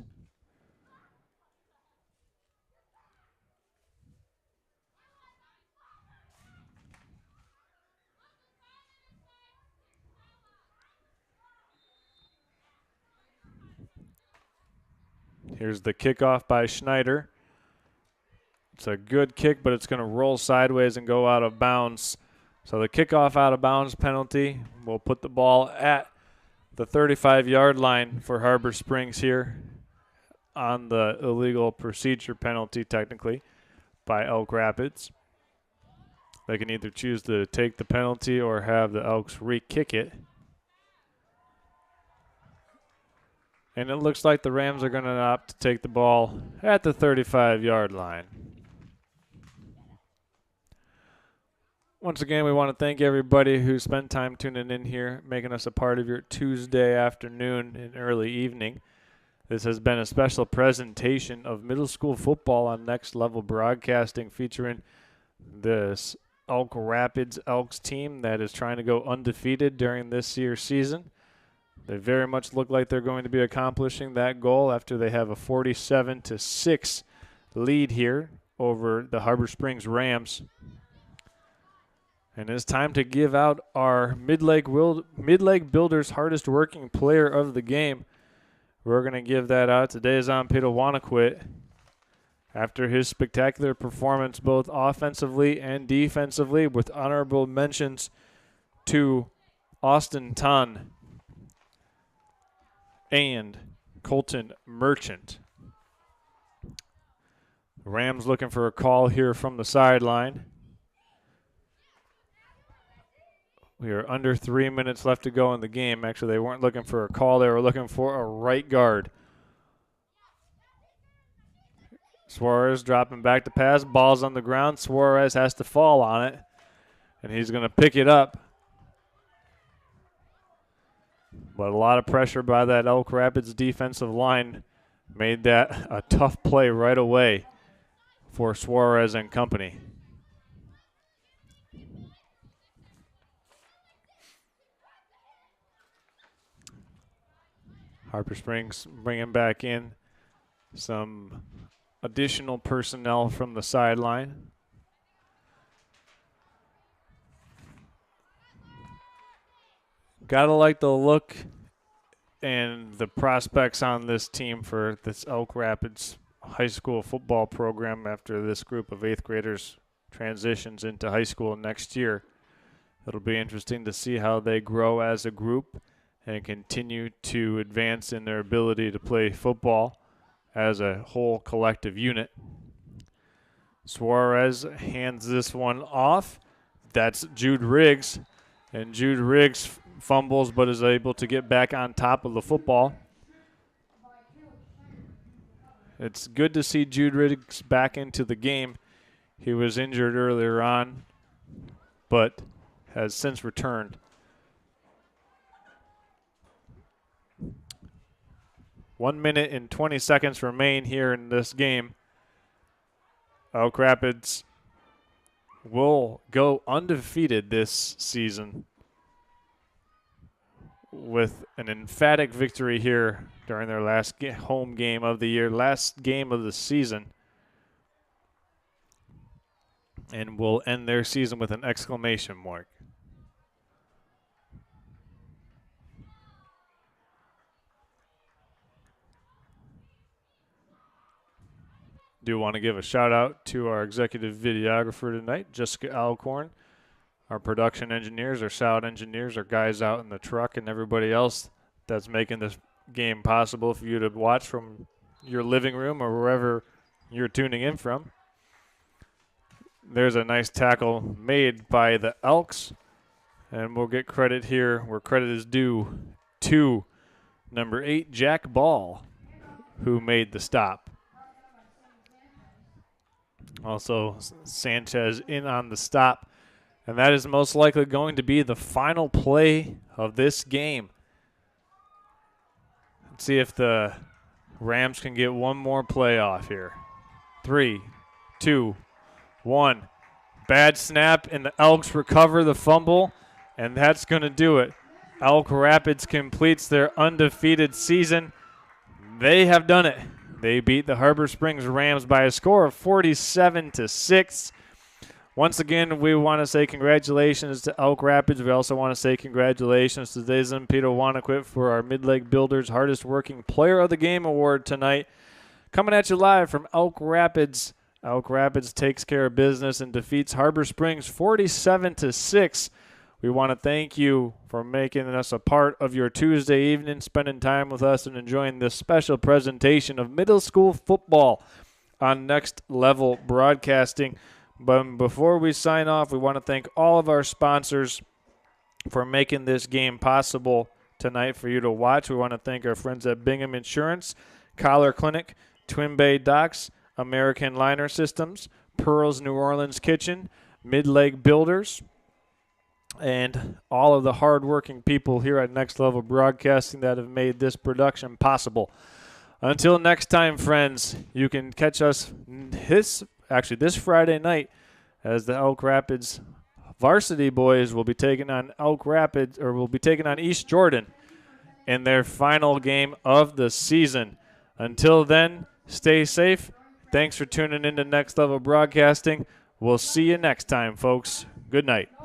Here's the kickoff by Schneider. It's a good kick, but it's going to roll sideways and go out of bounds. So the kickoff out of bounds penalty will put the ball at the 35-yard line for Harbor Springs here on the illegal procedure penalty, technically, by Elk Rapids. They can either choose to take the penalty or have the Elks re-kick it. And it looks like the Rams are going to opt to take the ball at the 35-yard line. Once again, we want to thank everybody who spent time tuning in here, making us a part of your Tuesday afternoon and early evening. This has been a special presentation of middle school football on Next Level Broadcasting, featuring this Elk Rapids Elks team that is trying to go undefeated during this year's season. They very much look like they're going to be accomplishing that goal after they have a 47-6 lead here over the Harbor Springs Rams. And it's time to give out our Mid-Leg Builders Hardest Working Player of the Game. We're going to give that out to Dezon Pitawanaquit after his spectacular performance both offensively and defensively, with honorable mentions to Austin Ton and Colton Merchant. Rams looking for a call here from the sideline. We are under 3 minutes left to go in the game. Actually, they weren't looking for a call. They were looking for a right guard. Suarez dropping back to pass. Ball's on the ground. Suarez has to fall on it, and he's going to pick it up. But a lot of pressure by that Elk Rapids defensive line made that a tough play right away for Suarez and company. Harper Springs bringing back in some additional personnel from the sideline. Gotta like the look and the prospects on this team for this Elk Rapids high school football program after this group of 8th graders transitions into high school next year. It'll be interesting to see how they grow as a group and continue to advance in their ability to play football as a whole collective unit. Suarez hands this one off. That's Jude Riggs. And Jude Riggs fumbles but is able to get back on top of the football. It's good to see Jude Riggs back into the game. He was injured earlier on, but has since returned. 1 minute and 20 seconds remain here in this game. Elk Rapids will go undefeated this season with an emphatic victory here during their last home game of the year, last game of the season, and will end their season with an exclamation mark. Do want to give a shout out to our executive videographer tonight, Jessica Alcorn. Our production engineers, our sound engineers, our guys out in the truck, and everybody else that's making this game possible for you to watch from your living room or wherever you're tuning in from. There's a nice tackle made by the Elks, and we'll get credit here where credit is due to number 8, Jack Ball, who made the stop. Also, Sanchez in on the stop. And that is most likely going to be the final play of this game. Let's see if the Rams can get one more play off here. 3, 2, 1. Bad snap, and the Elks recover the fumble, and that's going to do it. Elk Rapids completes their undefeated season. They have done it. They beat the Harbor Springs Rams by a score of 47-6. Once again, we want to say congratulations to Elk Rapids. We also want to say congratulations to Dazin Peter Wanaquit for our Mid-Leg Builders Hardest Working Player of the Game award tonight. Coming at you live from Elk Rapids. Elk Rapids takes care of business and defeats Harbor Springs 47-6. We want to thank you for making us a part of your Tuesday evening, spending time with us and enjoying this special presentation of middle school football on Next Level Broadcasting. But before we sign off, we want to thank all of our sponsors for making this game possible tonight for you to watch. We want to thank our friends at Bingham Insurance, Collar Clinic, Twin Bay Docks, American Liner Systems, Pearl's New Orleans Kitchen, Mid-Leg Builders, and all of the hardworking people here at Next Level Broadcasting that have made this production possible. Until next time, friends, you can catch us this Friday night as the Elk Rapids varsity boys will be taking on East Jordan in their final game of the season. Until then, stay safe. Thanks for tuning in to Next Level Broadcasting. We'll see you next time, folks. Good night.